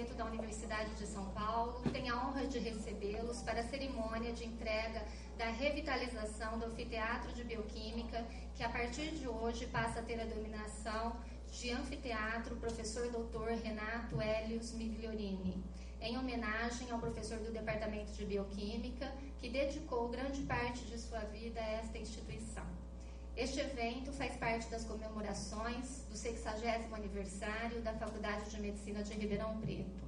Preto da Universidade de São Paulo, tem a honra de recebê-los para a cerimônia de entrega da revitalização do Anfiteatro de Bioquímica, que a partir de hoje passa a ter a denominação de Anfiteatro Professor Dr. Renato Hélios Migliorini, em homenagem ao professor do Departamento de Bioquímica, que dedicou grande parte de sua vida a esta instituição. Este evento faz parte das comemorações do 60º aniversário da Faculdade de Medicina de Ribeirão Preto.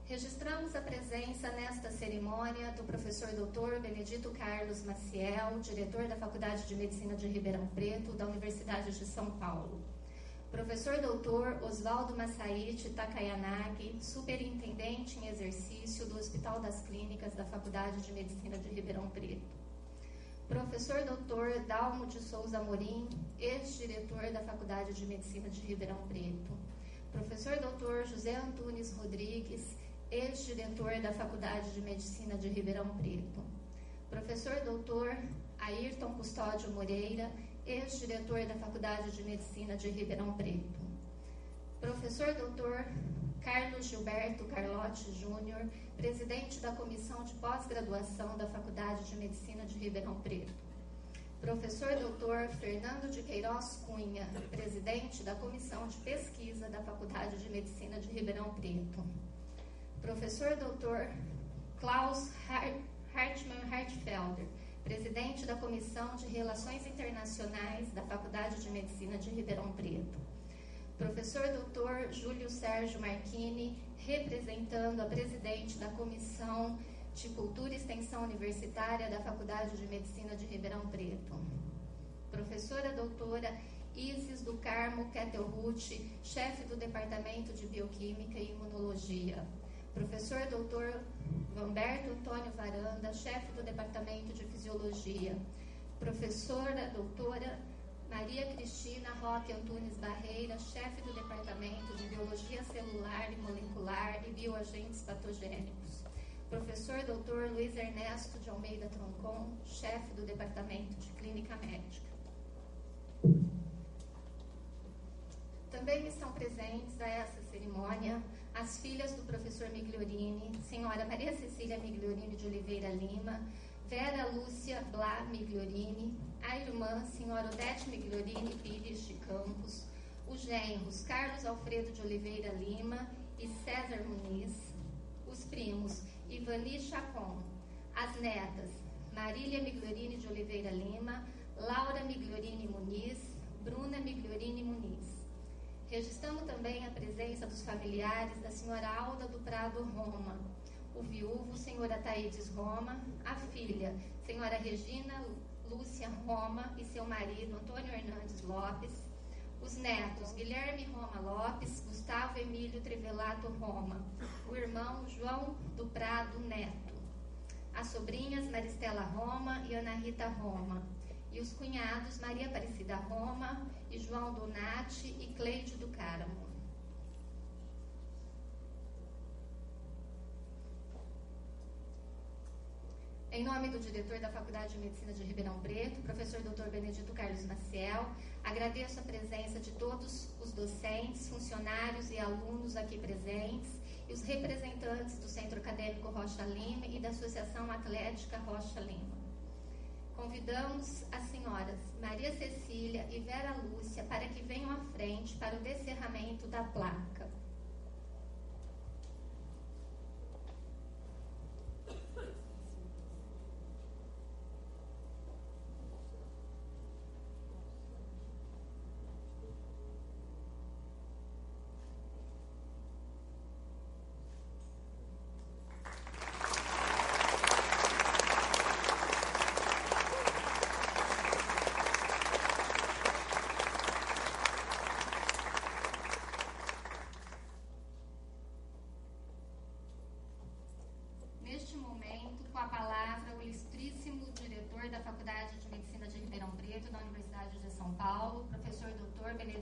Registramos a presença nesta cerimônia do professor Dr. Benedito Carlos Maciel, diretor da Faculdade de Medicina de Ribeirão Preto, da Universidade de São Paulo. Professor Dr. Oswaldo Masaíti Takayanagi, superintendente em exercício do Hospital das Clínicas da Faculdade de Medicina de Ribeirão Preto. Professor Dr. Dalmo de Souza Amorim, ex-diretor da Faculdade de Medicina de Ribeirão Preto. Professor Dr. José Antunes Rodrigues, ex-diretor da Faculdade de Medicina de Ribeirão Preto. Professor Dr. Ayrton Custódio Moreira, ex-diretor da Faculdade de Medicina de Ribeirão Preto. Professor Dr. Carlos Gilberto Carlotti Júnior, presidente da Comissão de Pós-Graduação da Faculdade de Medicina de Ribeirão Preto. Professor Dr. Fernando de Queiroz Cunha, presidente da Comissão de Pesquisa da Faculdade de Medicina de Ribeirão Preto. Professor Dr. Klaus Hartmann Hartfelder, presidente da Comissão de Relações Internacionais da Faculdade de Medicina de Ribeirão Preto. Professor Dr. Júlio Sérgio Marchini, representando a presidente da Comissão de Cultura e Extensão Universitária da Faculdade de Medicina de Ribeirão Preto. Professora doutora Isis do Carmo Kettelruth, chefe do Departamento de Bioquímica e Imunologia. Professor Dr. Vamberto Antônio Varanda, chefe do Departamento de Fisiologia. Professora doutora Maria Cristina Roque Antunes Barreira, chefe do Departamento de Biologia Celular e Molecular e Bioagentes Patogênicos. Professor Dr. Luiz Ernesto de Almeida Troncon, chefe do Departamento de Clínica Médica. Também estão presentes a essa cerimônia as filhas do professor Migliorini, senhora Maria Cecília Migliorini de Oliveira Lima, Vera Lúcia Blá Migliorini, a irmã, senhora Odete Migliorini Pires de Campos, os genros Carlos Alfredo de Oliveira Lima e César Muniz, os primos Ivani Chacon, as netas Marília Migliorini de Oliveira Lima, Laura Migliorini Muniz, Bruna Migliorini Muniz. Registramos também a presença dos familiares da senhora Alda do Prado Roma, o viúvo, senhora Taídes Roma, a filha, senhora Regina Lúcia Roma e seu marido, Antônio Hernandes Lopes, os netos, Guilherme Roma Lopes, Gustavo Emílio Trivelato Roma, o irmão João do Prado Neto, as sobrinhas Maristela Roma e Ana Rita Roma, e os cunhados Maria Aparecida Roma e João Donati e Cleide do Cáramo. Em nome do diretor da Faculdade de Medicina de Ribeirão Preto, professor Dr. Benedito Carlos Maciel, agradeço a presença de todos os docentes, funcionários e alunos aqui presentes e os representantes do Centro Acadêmico Rocha Lima e da Associação Atlética Rocha Lima. Convidamos as senhoras Maria Cecília e Vera Lúcia para que venham à frente para o descerramento da placa.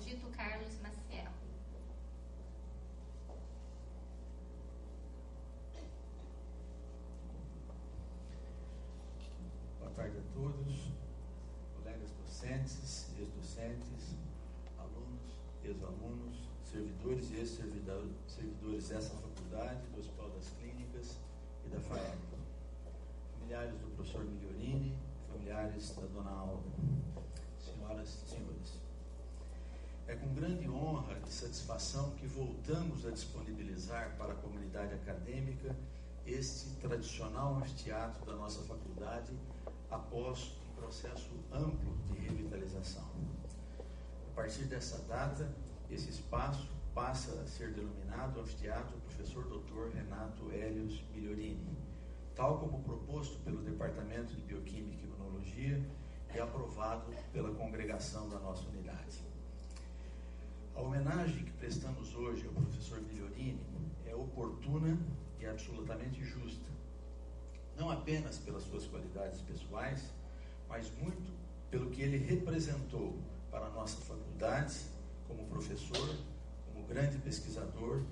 Benedito Carlos Maciel. Boa tarde a todos, colegas docentes, ex-docentes, alunos, ex-alunos, servidores e ex-servidores dessa faculdade, do Hospital das Clínicas e da FAEP, familiares do professor Migliorini, familiares da dona Alda, senhoras e senhores. É com grande honra e satisfação que voltamos a disponibilizar para a comunidade acadêmica este tradicional anfiteatro da nossa faculdade após um processo amplo de revitalização. A partir dessa data, esse espaço passa a ser denominado Anfiteatro Professor Dr. Renato Hélios Migliorini, tal como proposto pelo Departamento de Bioquímica e Imunologia e aprovado pela congregação da nossa unidade. A homenagem que prestamos hoje ao professor Migliorini é oportuna e absolutamente justa, não apenas pelas suas qualidades pessoais, mas muito pelo que ele representou para a nossa faculdade como professor, como grande pesquisador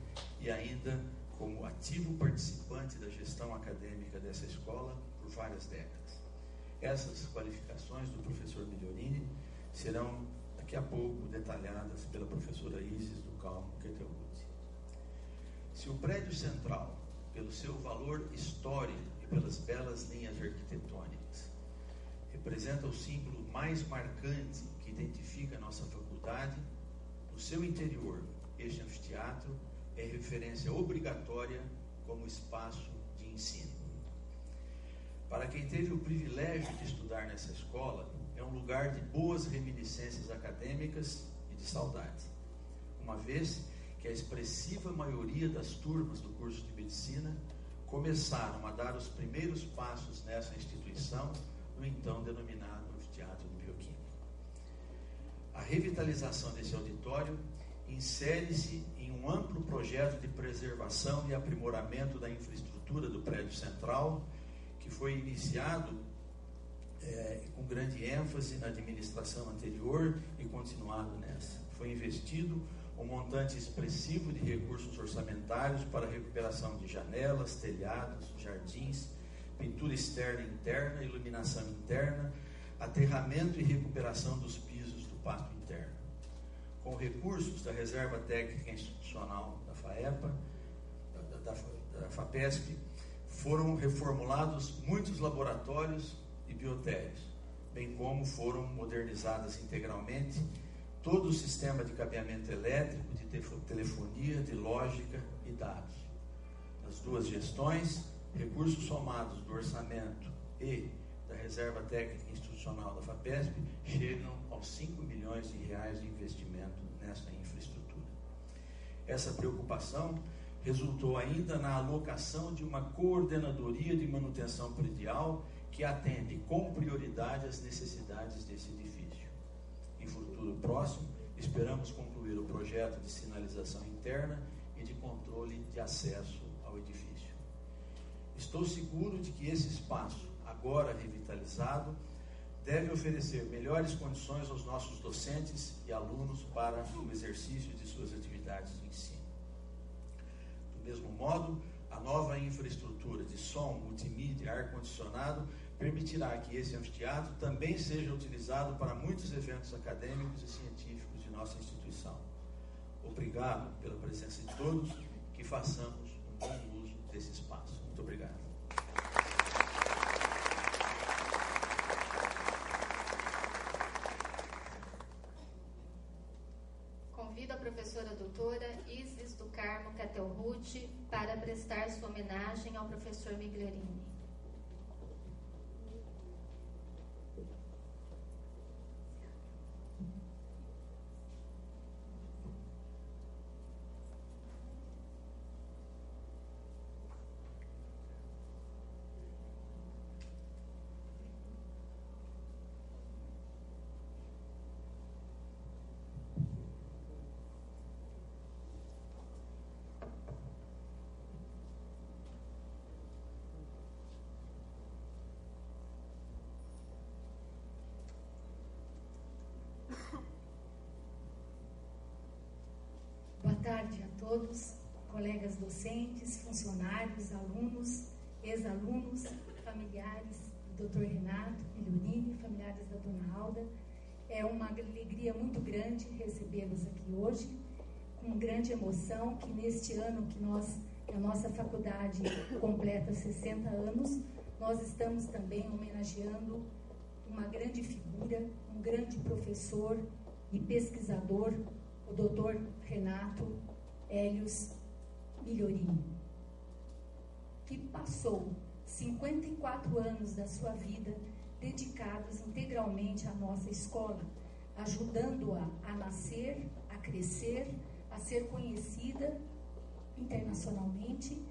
e ainda como ativo participante da gestão acadêmica dessa escola por várias décadas. Essas qualificações do professor Migliorini serão daqui a pouco detalhadas pela professora Isis do Calmo Ketelhut. Se o prédio central, pelo seu valor histórico e pelas belas linhas arquitetônicas, representa o símbolo mais marcante que identifica a nossa faculdade, no seu interior, este anfiteatro é referência obrigatória como espaço de ensino. Para quem teve o privilégio de estudar nessa escola, é um lugar de boas reminiscências acadêmicas e de saudade, uma vez que a expressiva maioria das turmas do curso de medicina começaram a dar os primeiros passos nessa instituição, no então denominado Anfiteatro de Bioquímica. A revitalização desse auditório insere-se em um amplo projeto de preservação e aprimoramento da infraestrutura do prédio central, que foi iniciado com grande ênfase na administração anterior e continuado nessa. Foi investido um montante expressivo de recursos orçamentários para a recuperação de janelas, telhados, jardins, pintura externa e interna, iluminação interna, aterramento e recuperação dos pisos do pátio interno. Com recursos da Reserva Técnica Institucional da FAEPA, da FAPESP, foram reformulados muitos laboratórios e biotérios, bem como foram modernizadas integralmente todo o sistema de cabeamento elétrico, de telefonia, de lógica e dados. Nas duas gestões, recursos somados do orçamento e da Reserva Técnica Institucional da FAPESP chegam aos 5 milhões de reais de investimento nessa infraestrutura. Essa preocupação resultou ainda na alocação de uma coordenadoria de manutenção predial que atende com prioridade às necessidades desse edifício. Em futuro próximo, esperamos concluir o projeto de sinalização interna e de controle de acesso ao edifício. Estou seguro de que esse espaço, agora revitalizado, deve oferecer melhores condições aos nossos docentes e alunos para o exercício de suas atividades de ensino. Do mesmo modo, a nova infraestrutura de som, multimídia e ar-condicionado permitirá que esse anfiteatro também seja utilizado para muitos eventos acadêmicos e científicos de nossa instituição. Obrigado pela presença de todos, que façamos um bom uso desse espaço. Muito obrigado. Convido a professora doutora Isis do Carmo Ketelhut para prestar sua homenagem ao professor Migliorini. Boa tarde a todos, colegas docentes, funcionários, alunos, ex-alunos, familiares do Dr. Renato Migliorini, familiares da dona Alda. É uma alegria muito grande recebê-los aqui hoje, com grande emoção que neste ano que a nossa faculdade completa 60 anos, nós estamos também homenageando uma grande figura, um grande professor e pesquisador, o Dr. Renato Hélios Migliorini, que passou 54 anos da sua vida dedicados integralmente à nossa escola, ajudando-a a nascer, a crescer, a ser conhecida internacionalmente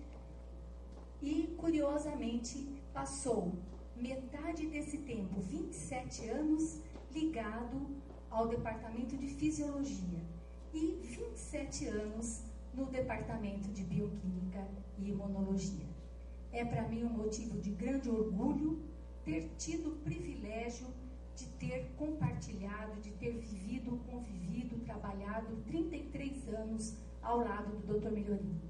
e, curiosamente, passou metade desse tempo, 27 anos, ligado ao Departamento de Fisiologia e 27 anos no Departamento de Bioquímica e Imunologia. É para mim um motivo de grande orgulho ter tido o privilégio de ter compartilhado, de ter vivido, convivido, trabalhado 33 anos ao lado do Dr. Migliorini.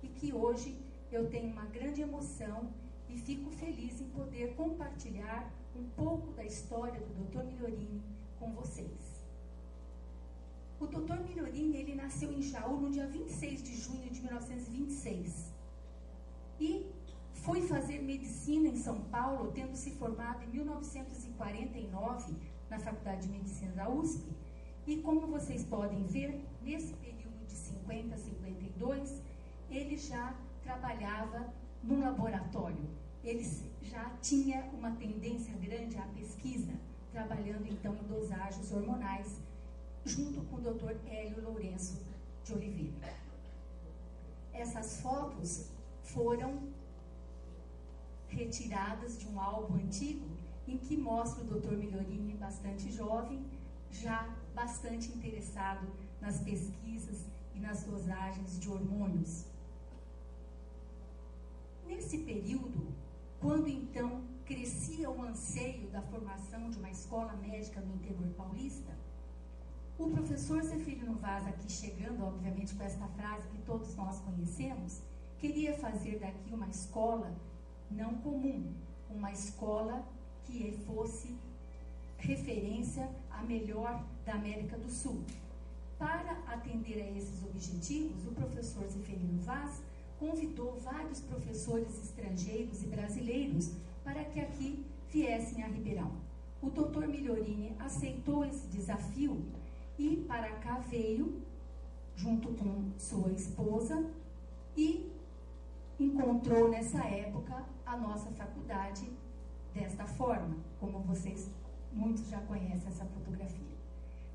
E que hoje eu tenho uma grande emoção e fico feliz em poder compartilhar um pouco da história do Dr. Migliorini com vocês. O Dr. Migliorini, ele nasceu em Jaú no dia 26 de junho de 1926 e foi fazer medicina em São Paulo, tendo se formado em 1949 na Faculdade de Medicina da USP. E como vocês podem ver, nesse período de 50 a 52, ele já trabalhava no laboratório. Ele já tinha uma tendência grande à pesquisa, trabalhando então em dosagens hormonais, junto com o Dr. Hélio Lourenço de Oliveira. Essas fotos foram retiradas de um álbum antigo em que mostra o Dr. Migliorini bastante jovem, já bastante interessado nas pesquisas e nas dosagens de hormônios. Nesse período, quando então crescia o anseio da formação de uma escola médica no interior paulista, o professor Zeferino Vaz, aqui chegando, obviamente, com esta frase que todos nós conhecemos, queria fazer daqui uma escola não comum, uma escola que fosse referência a melhor da América do Sul. Para atender a esses objetivos, o professor Zeferino Vaz convidou vários professores estrangeiros e brasileiros para que aqui viessem a Ribeirão. O Dr. Migliorini aceitou esse desafio e para cá veio, junto com sua esposa, e encontrou nessa época a nossa faculdade desta forma, como vocês muitos já conhecem essa fotografia.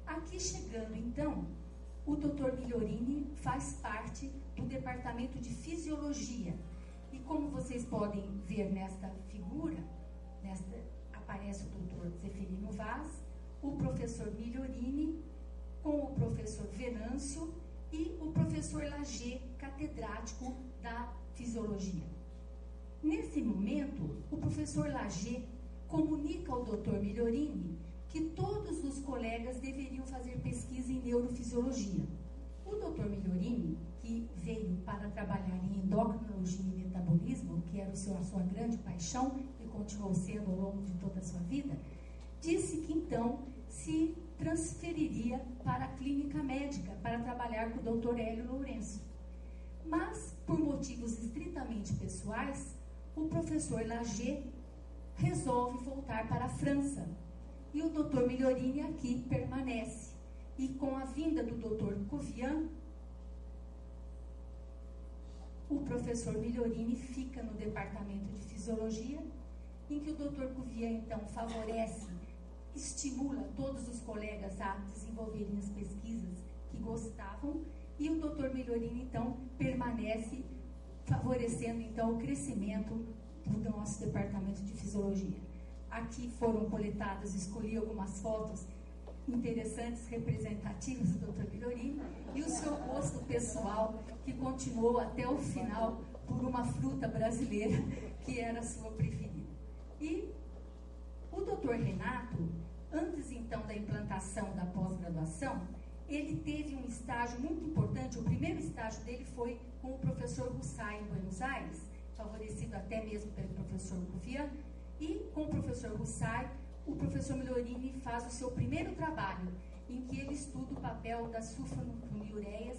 Aqui chegando então, o Dr. Migliorini faz parte do Departamento de Fisiologia e como vocês podem ver nesta figura, aparece o Dr. Zeferino Vaz, o professor Migliorini com o professor Venâncio e o professor Lager, catedrático da Fisiologia. Nesse momento, o professor Lager comunica ao Dr. Migliorini que todos os colegas deveriam fazer pesquisa em neurofisiologia. O Dr. Migliorini, que veio para trabalhar em endocrinologia e metabolismo, que era a sua grande paixão e continuou sendo ao longo de toda a sua vida, disse que então se transferiria para a clínica médica para trabalhar com o Dr. Hélio Lourenço. Mas, por motivos estritamente pessoais, o professor Lager resolve voltar para a França. E o Dr. Migliorini aqui permanece. E com a vinda do Dr. Cuvian, o professor Migliorini fica no departamento de fisiologia, em que o Dr. Cuvian então favorece, estimula todos os colegas a desenvolverem as pesquisas que gostavam, e o Dr. Migliorini então permanece favorecendo então o crescimento do nosso departamento de fisiologia. Aqui foram coletadas, escolhi algumas fotos interessantes, representativas do Dr. Migliorini e o seu gosto pessoal, que continuou até o final por uma fruta brasileira que era a sua preferida. E o Dr. Renato, antes então da implantação da pós-graduação, ele teve um estágio muito importante. O primeiro estágio dele foi com o professor Russay em Buenos Aires, favorecido até mesmo pelo professor Cuvian, e com o professor Russay, o professor Migliorini faz o seu primeiro trabalho, em que ele estuda o papel das sulfonilureias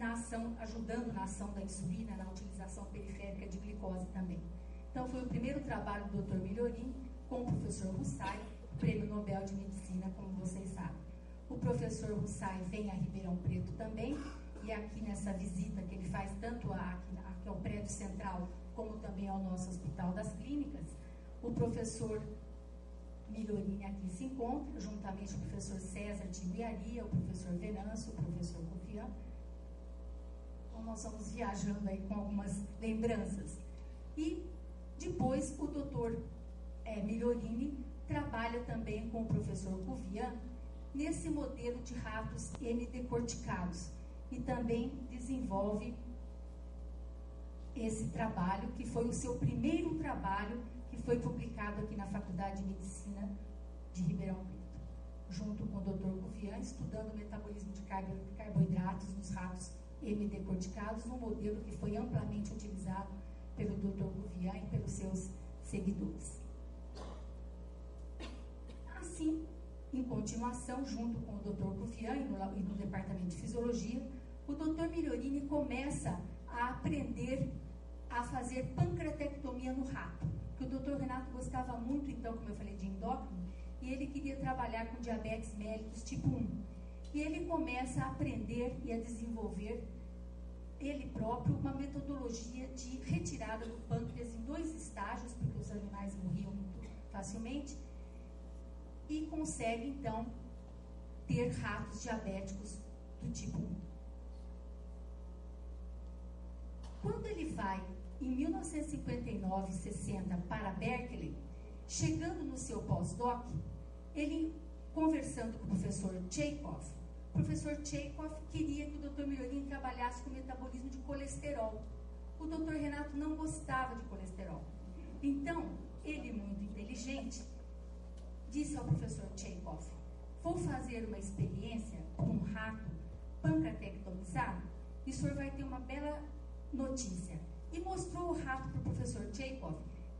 na ação, ajudando na ação da insulina, na utilização periférica de glicose também. Então, foi o primeiro trabalho do Dr. Migliorini com o professor Russai, Prêmio Nobel de Medicina, como vocês sabem. O professor Russai vem a Ribeirão Preto também, e aqui nessa visita que ele faz tanto aqui ao prédio central, como também ao nosso Hospital das Clínicas, o professor Migliorini aqui se encontra, juntamente com o professor César Timiaria, o professor Venâncio, o professor Cofian. Então, nós vamos viajando aí com algumas lembranças. E depois o doutor Migliorini trabalha também com o professor Cofian nesse modelo de ratos MD-corticados e também desenvolve esse trabalho, que foi o seu primeiro trabalho, que foi publicado aqui na Faculdade de Medicina de Ribeirão Preto, junto com o Dr. Cofian, estudando o metabolismo de carboidratos nos ratos MD-corticados, um modelo que foi amplamente utilizado pelo Dr. Cofian e pelos seus seguidores. Assim, em continuação, junto com o Dr. Cofian e no Departamento de Fisiologia, o Dr. Migliorini começa a aprender a fazer pancreatectomia no rato, que o Dr. Renato gostava muito, então, como eu falei, de endócrino, e ele queria trabalhar com diabetes mellitus tipo 1. E ele começa a aprender e a desenvolver, ele próprio, uma metodologia de retirada do pâncreas em 2 estágios, porque os animais morriam muito facilmente, e consegue, então, ter ratos diabéticos do tipo 1. Quando ele vai, em 1959 e 60, para Berkeley, chegando no seu pós-doc, ele, conversando com o professor Chekhov, o professor Chekhov queria que o Dr. Migliorini trabalhasse com o metabolismo de colesterol. O Dr. Renato não gostava de colesterol. Então, ele, muito inteligente, disse ao professor Chekhov: vou fazer uma experiência com um rato pancreatectomizado e o senhor vai ter uma bela notícia. E mostrou o rato para o professor Chekhov,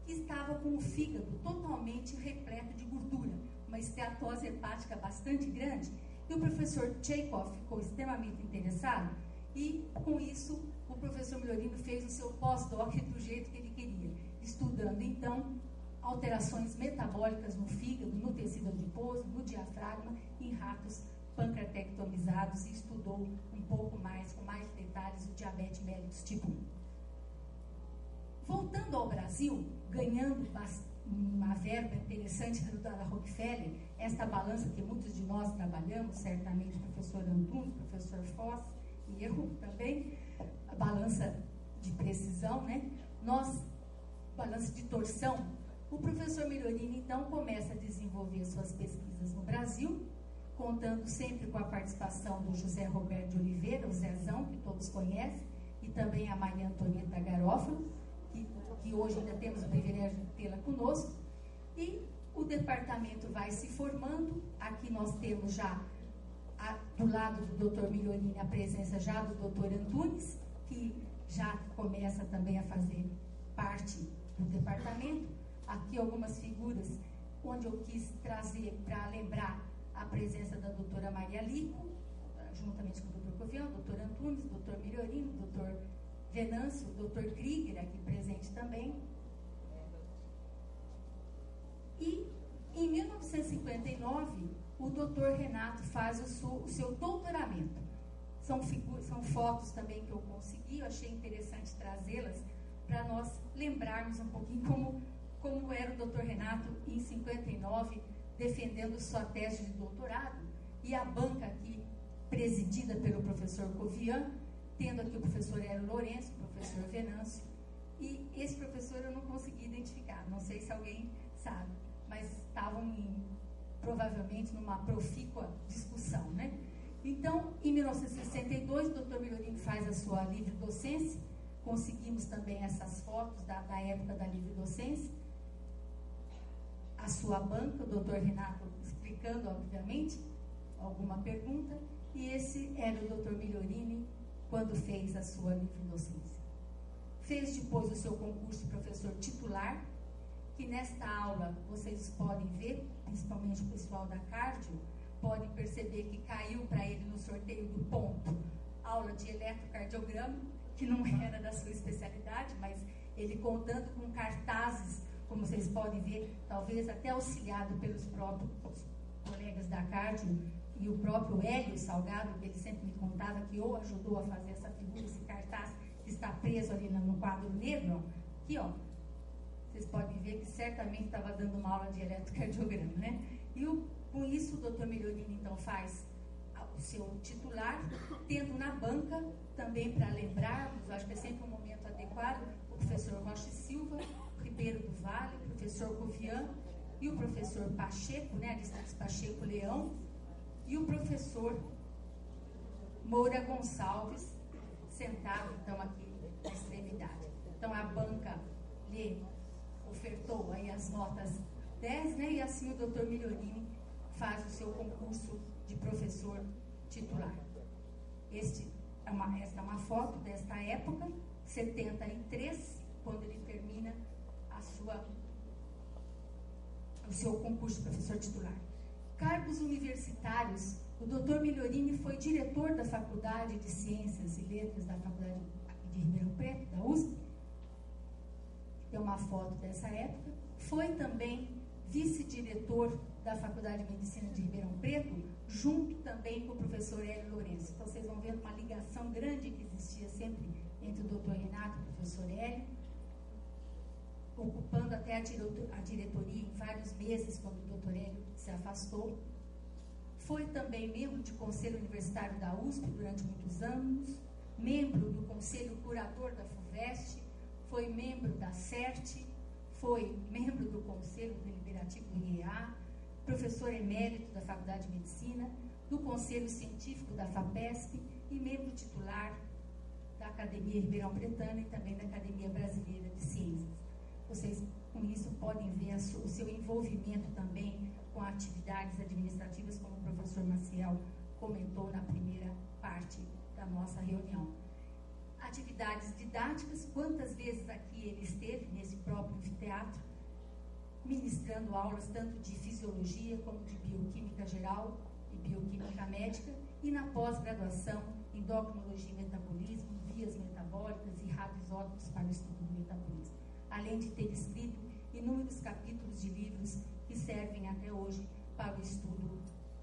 que estava com o fígado totalmente repleto de gordura, uma esteatose hepática bastante grande, e o professor Chekhov ficou extremamente interessado, e com isso o professor Migliorini fez o seu pós-doc do jeito que ele queria, estudando então alterações metabólicas no fígado, no tecido adiposo, no diafragma, em ratos pancreatectomizados, e estudou um pouco mais, com mais detalhes, o diabetes mellitus tipo 1. Voltando ao Brasil, ganhando uma verba interessante da Rockefeller, esta balança que muitos de nós trabalhamos, certamente o professor Antunes, o professor Foss e eu também, a balança de precisão, né? Balança de torção. O professor Migliorini, então, começa a desenvolver suas pesquisas no Brasil, contando sempre com a participação do José Roberto de Oliveira, o Zezão, que todos conhecem, e também a Maria Antonieta Garófalo, que hoje ainda temos o privilégio de tê-la conosco, e o departamento vai se formando. Aqui nós temos já, do lado do Dr. Migliorini, a presença já do Dr. Antunes, que já começa também a fazer parte do departamento. Aqui algumas figuras onde eu quis trazer para lembrar a presença da doutora Maria Lico, juntamente com o Dr. Cofian, o Dr. Antunes, o Dr. Migliorini, o Dr. Venâncio, o Dr. Krieger, aqui presente também. E em 1959, o Dr. Renato faz o seu doutoramento. São fotos também que eu consegui, eu achei interessante trazê-las para nós lembrarmos um pouquinho como era o Dr. Renato em 59, defendendo sua tese de doutorado, e a banca aqui presidida pelo professor Cofian, tendo aqui o professor Hélio Lourenço, o professor Venâncio, e esse professor eu não consegui identificar, não sei se alguém sabe, mas estavam provavelmente numa profícua discussão, né? Então, em 1962, o Dr. Migliorini faz a sua livre docência, conseguimos também essas fotos da época da livre docência, a sua banca, o Dr. Renato explicando, obviamente, alguma pergunta, e esse era o Dr. Migliorini quando fez a sua livre docência. Fez depois o seu concurso de professor titular, que nesta aula vocês podem ver, principalmente o pessoal da cardio, podem perceber que caiu para ele no sorteio do ponto aula de eletrocardiograma, que não era da sua especialidade, mas ele contando com cartazes, como vocês podem ver, talvez até auxiliado pelos próprios colegas da cardio e o próprio Hélio Salgado, que ele sempre me contava que ou ajudou a fazer essa figura, esse cartaz que está preso ali no quadro negro, ó, aqui, ó, vocês podem ver que certamente estava dando uma aula de eletrocardiograma, né? E com isso o Dr. Migliorini então faz o seu titular, tendo na banca, também para lembrarmos, acho que é sempre um momento adequado, o professor Rocha Silva, Ribeiro do Vale, o professor Covian e o professor Pacheco, né, Aristides Pacheco Leão, e o professor Moura Gonçalves, sentado então aqui na extremidade. Então a banca lhe ofertou aí as notas 10, né, e assim o Dr. Migliorini faz o seu concurso de professor titular. Esta é uma foto desta época, 73, quando ele termina o seu concurso de professor titular. Cargos universitários, o Dr. Migliorini foi diretor da Faculdade de Ciências e Letras da Faculdade de Ribeirão Preto, da USP. Tem uma foto dessa época. Foi também vice-diretor da Faculdade de Medicina de Ribeirão Preto, junto também com o professor Hélio Lourenço. Então, vocês vão ver uma ligação grande que existia sempre entre o doutor Renato e o professor Hélio, ocupando até a diretoria em vários meses, quando o doutor Hélio se afastou. Foi também membro de Conselho Universitário da USP durante muitos anos, membro do Conselho Curador da FUVEST, foi membro da CERT, foi membro do Conselho Deliberativo do IEA, professor emérito da Faculdade de Medicina, do Conselho Científico da FAPESP e membro titular da Academia Ribeirão Pretana e também da Academia Brasileira de Ciências. Vocês, com isso, podem ver o seu envolvimento também com atividades administrativas, como o professor Maciel comentou na primeira parte da nossa reunião. Atividades didáticas, quantas vezes aqui ele esteve nesse próprio anfiteatro, ministrando aulas tanto de fisiologia como de bioquímica geral e bioquímica médica, e na pós-graduação, endocrinologia e metabolismo, vias metabólicas e radioisótopos para o estudo do metabolismo, além de ter escrito inúmeros capítulos de livros que servem até hoje para o estudo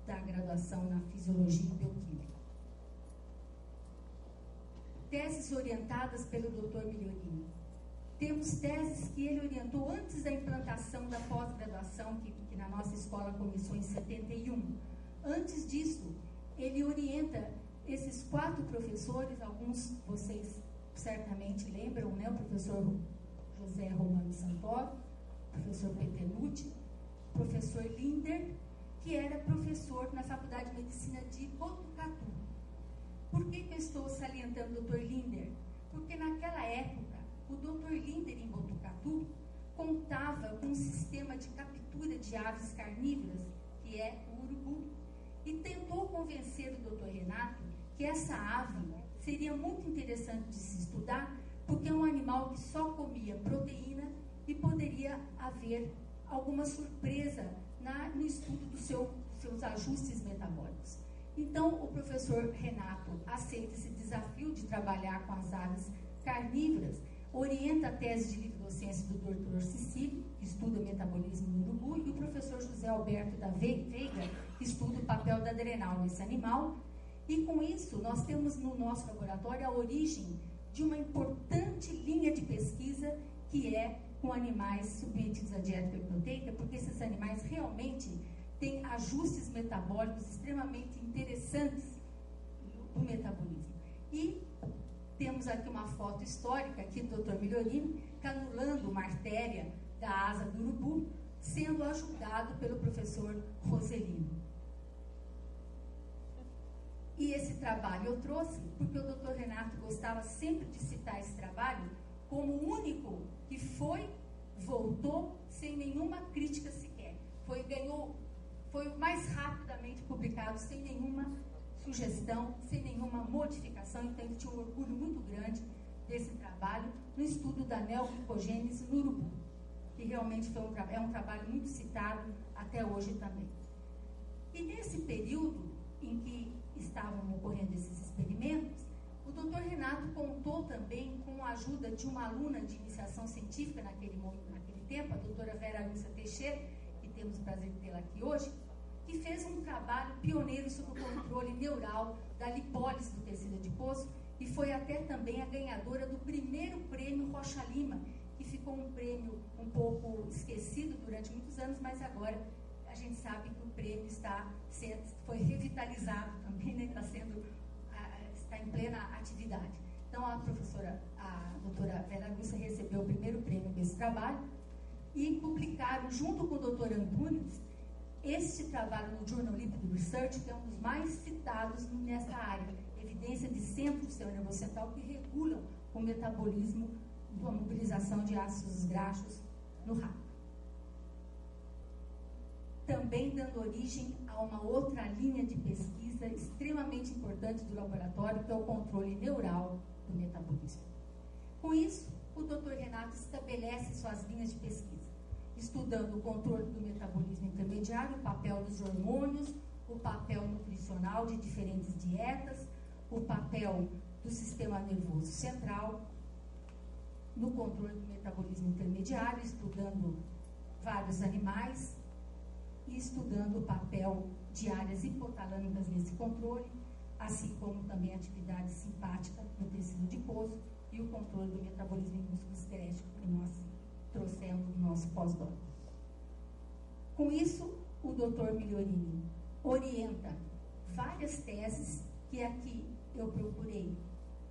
da graduação na fisiologia e bioquímica. Teses orientadas pelo Dr. Migliorini. Temos teses que ele orientou antes da implantação da pós-graduação, que na nossa escola começou em 71. Antes disso, ele orienta esses 4 professores, alguns vocês certamente lembram, né? O professor José Romano Santoro, o professor Petenucci, o professor Linder, que era professor na Faculdade de Medicina de Botucatu. Por que eu estou salientando o Dr. Linder? Porque naquela época, o Dr. Linder em Botucatu contava com um sistema de captura de aves carnívoras, que é o urubu, e tentou convencer o Dr. Renato que essa ave seria muito interessante de se estudar, porque é um animal que só comia proteína e poderia haver alguma surpresa no estudo dos seus ajustes metabólicos. Então, o professor Renato aceita esse desafio de trabalhar com as aves carnívoras, orienta a tese de livre docência do Dr. Cecílio, que estuda o metabolismo no urubu, e o professor José Alberto da Veiga, que estuda o papel da adrenal nesse animal. E com isso, nós temos no nosso laboratório a origem de uma importante linha de pesquisa que é com animais submetidos à dieta hiperproteica, porque esses animais realmente têm ajustes metabólicos extremamente interessantes do metabolismo. E temos aqui uma foto histórica aqui do Dr. Migliorini canulando uma artéria da asa do urubu, sendo ajudado pelo professor Roselino. E esse trabalho eu trouxe porque o Dr. Renato gostava sempre de citar esse trabalho como o único que voltou sem nenhuma crítica sequer. Foi o mais rapidamente publicado, sem nenhuma sugestão, sem nenhuma modificação. Então ele tinha um orgulho muito grande desse trabalho no estudo da neoglicogênese no urubu, que realmente é um trabalho muito citado até hoje também. E nesse período em que estavam ocorrendo esses experimentos, O doutor Renato contou também com a ajuda de uma aluna de iniciação científica naquele tempo, a doutora Vera Lúcia Teixeira, que temos o prazer de tê-la aqui hoje, que fez um trabalho pioneiro sobre o controle neural da lipólise do tecido adiposo e foi até também a ganhadora do primeiro prêmio Rocha Lima, que ficou um prêmio um pouco esquecido durante muitos anos, mas agora a gente sabe que o prêmio foi revitalizado também, né? Está em plena atividade. Então, a doutora Vera Lúcia recebeu o primeiro prêmio desse trabalho e publicaram, junto com o doutor Antunes, este trabalho no Journal Lipid Research, que é um dos mais citados nessa área, evidência de centros do sistema nervoso central que regulam o metabolismo da mobilização de ácidos graxos no rato. Também dando origem a uma outra linha de pesquisa extremamente importante do laboratório, que é o controle neural do metabolismo. Com isso, o Dr. Renato estabelece suas linhas de pesquisa, estudando o controle do metabolismo intermediário, o papel dos hormônios, o papel nutricional de diferentes dietas, o papel do sistema nervoso central, no controle do metabolismo intermediário, estudando vários animais e estudando o papel de áreas hipotalâmicas nesse controle, assim como também a atividade simpática no tecido adiposo e o controle do metabolismo em músculo esquelético que nós trouxemos no nosso pós-doc. Com isso, o Dr. Migliorini orienta várias teses que aqui eu procurei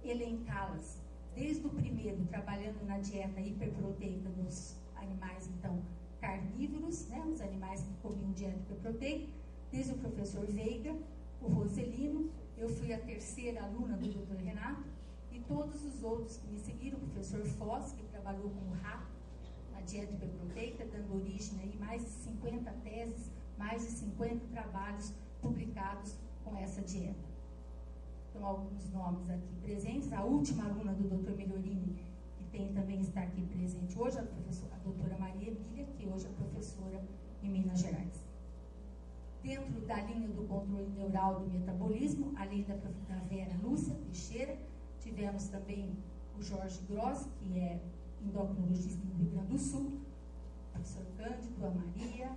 elencá-las, desde o primeiro, trabalhando na dieta hiperproteica dos animais, então, carnívoros, né, os animais que comiam dieta hiperproteica, desde o professor Veiga, o Roselino, eu fui a terceira aluna do Dr. Renato, e todos os outros que me seguiram, o professor Foz, que trabalhou com o rato na dieta hiperproteica, dando origem a mais de 50 teses, mais de 50 trabalhos publicados com essa dieta. Então, alguns nomes aqui presentes. A última aluna do Dr. Migliorini, que tem também está aqui presente hoje, a doutora Maria Emília, que hoje é professora em Minas Gerais. Dentro da linha do controle neural do metabolismo, além da Vera Lúcia Teixeira, tivemos também o Jorge Gross, que é endocrinologista no Rio Grande do Sul, o professor Cândido, a Maria,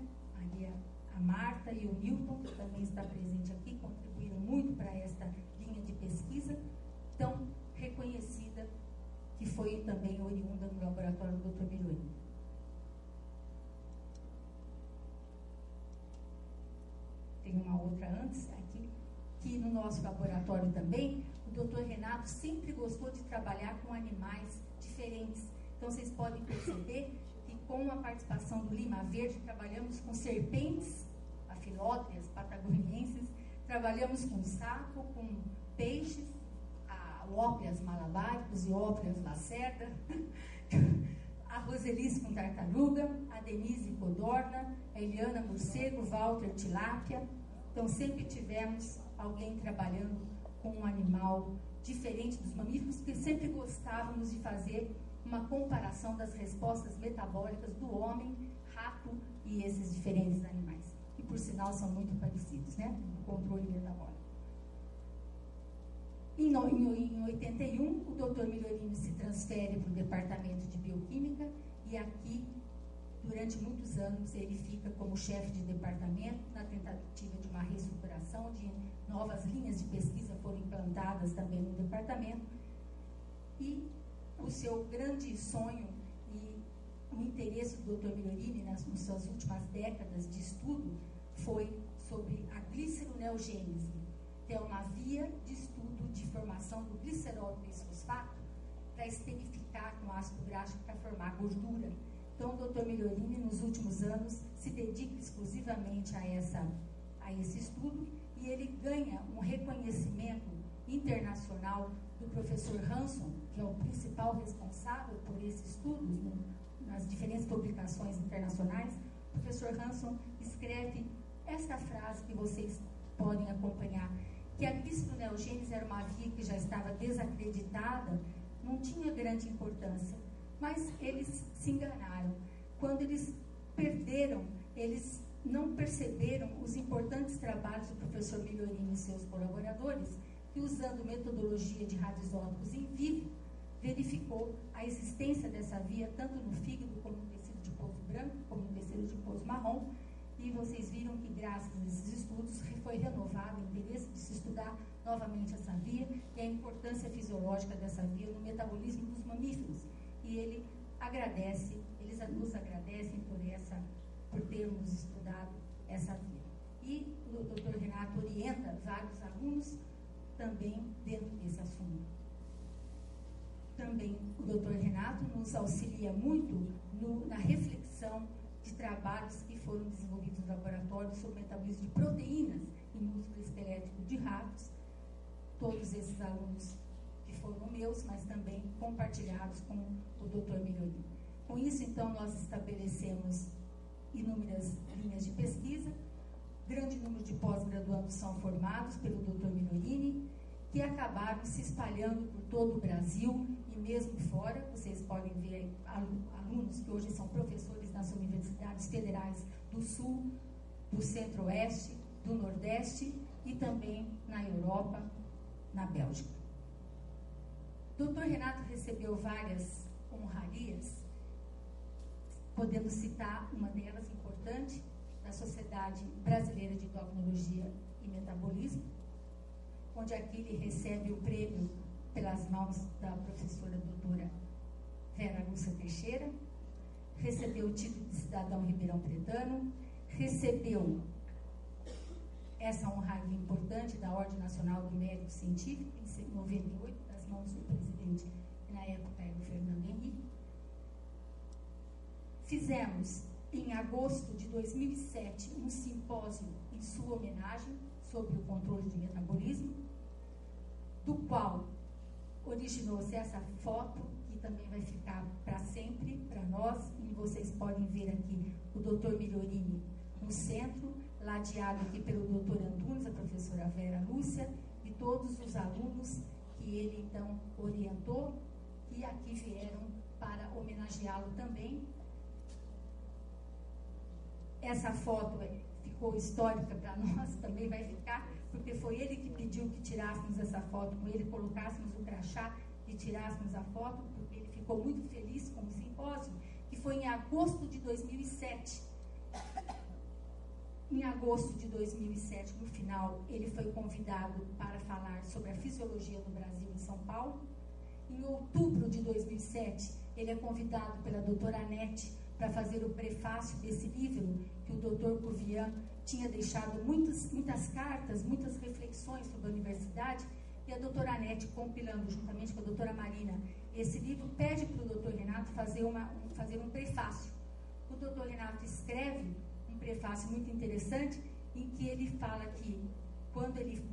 a Marta e o Newton, que também está presente aqui, contribuíram muito para esta linha de pesquisa tão reconhecida, que foi também oriunda no laboratório do Dr. Migliorini. Tem uma outra antes aqui, que no nosso laboratório também, o Dr. Renato sempre gostou de trabalhar com animais diferentes. Então, vocês podem perceber que com a participação do Lima Verde, trabalhamos com serpentes, afilótrias, patagonienses, trabalhamos com sapo, com peixes, ópias malabáricos e ópias lacerda, a Roselice com tartaruga, a Denise codorna, a Eliana morcego, Walter tilápia. Então, sempre tivemos alguém trabalhando com um animal diferente dos mamíferos, porque sempre gostávamos de fazer uma comparação das respostas metabólicas do homem, rato e esses diferentes animais, que por sinal são muito parecidos, né? No controle metabólico. Em 81, o Dr. Migliorini se transfere para o departamento de bioquímica e aqui, durante muitos anos, ele fica como chefe de departamento na tentativa de uma reestruturação, de novas linhas de pesquisa foram implantadas também no departamento. E o seu grande sonho e o interesse do Dr. Migliorini nas suas últimas décadas de estudo foi sobre a gliceroneogênese, que é uma via de estudo de formação do glicerol bisfosfato para esterificar com ácido graxo para formar gordura. Então, o Dr. Migliorini, nos últimos anos, se dedica exclusivamente a esse estudo e ele ganha um reconhecimento internacional do professor Hanson, que é o principal responsável por esses estudos, nas diferentes publicações internacionais. O professor Hanson escreve essa frase que vocês podem acompanhar, que a gliceroneogênese era uma via que já estava desacreditada, não tinha grande importância, mas eles se enganaram. Quando eles perderam, eles não perceberam os importantes trabalhos do professor Migliorini e seus colaboradores que, usando metodologia de radioisótopos em vivo, verificou a existência dessa via tanto no fígado como no tecido de pouso branco, como no tecido de pouso marrom, e vocês viram que, graças a esses estudos, foi renovado o interesse de se estudar novamente essa via e a importância fisiológica dessa via no metabolismo dos mamíferos. E eles nos agradecem por termos estudado essa via. E o Dr. Renato orienta vários alunos também dentro desse assunto. Também o Dr. Renato nos auxilia muito na reflexão de trabalhos que foram desenvolvidos no laboratório sobre o metabolismo de proteínas em músculo esquelético de ratos. Todos esses alunos que foram meus, mas também compartilhados com o Dr. Migliolini. Com isso, então, nós estabelecemos inúmeras linhas de pesquisa. Grande número de pós-graduandos são formados pelo Dr. Migliolini, que acabaram se espalhando por todo o Brasil e mesmo fora. Vocês podem ver alunos que hoje são professores nas universidades federais do Sul, do Centro-Oeste, do Nordeste e também na Europa, na Bélgica. Dr. Renato recebeu várias honrarias, podendo citar uma delas importante, da Sociedade Brasileira de Endocrinologia e Metabolismo, onde aqui ele recebe o prêmio pelas mãos da professora doutora Vera Lúcia Teixeira, recebeu o título de cidadão Ribeirão Pretano, recebeu essa honraria importante da Ordem Nacional do Mérito Científico, em 98, das mãos do presidente, que na época era o Fernando Henrique. Fizemos, em agosto de 2007, um simpósio em sua homenagem sobre o controle de metabolismo, do qual originou-se essa foto, que também vai ficar para sempre para nós, e vocês podem ver aqui o Dr. Migliolini no centro, ladeado aqui pelo Dr. Antunes, a professora Vera Lúcia, e todos os alunos que ele então orientou, que aqui vieram para homenageá-lo também. Essa foto ficou histórica para nós, também vai ficar, porque foi ele que pediu que tirássemos essa foto com ele, colocássemos o crachá e tirássemos a foto, porque ele ficou muito feliz com o simpósio, que foi em agosto de 2007. Em agosto de 2007, no final, ele foi convidado para falar sobre a fisiologia do Brasil em São Paulo. Em outubro de 2007, ele é convidado pela doutora Anete para fazer o prefácio desse livro, que o doutor Cuvian tinha deixado muitas cartas, muitas reflexões sobre a universidade, e a doutora Anete, compilando juntamente com a doutora Marina esse livro, pede para o doutor Renato fazer um prefácio. O doutor Renato escreve um prefácio muito interessante, em que ele fala que, quando ele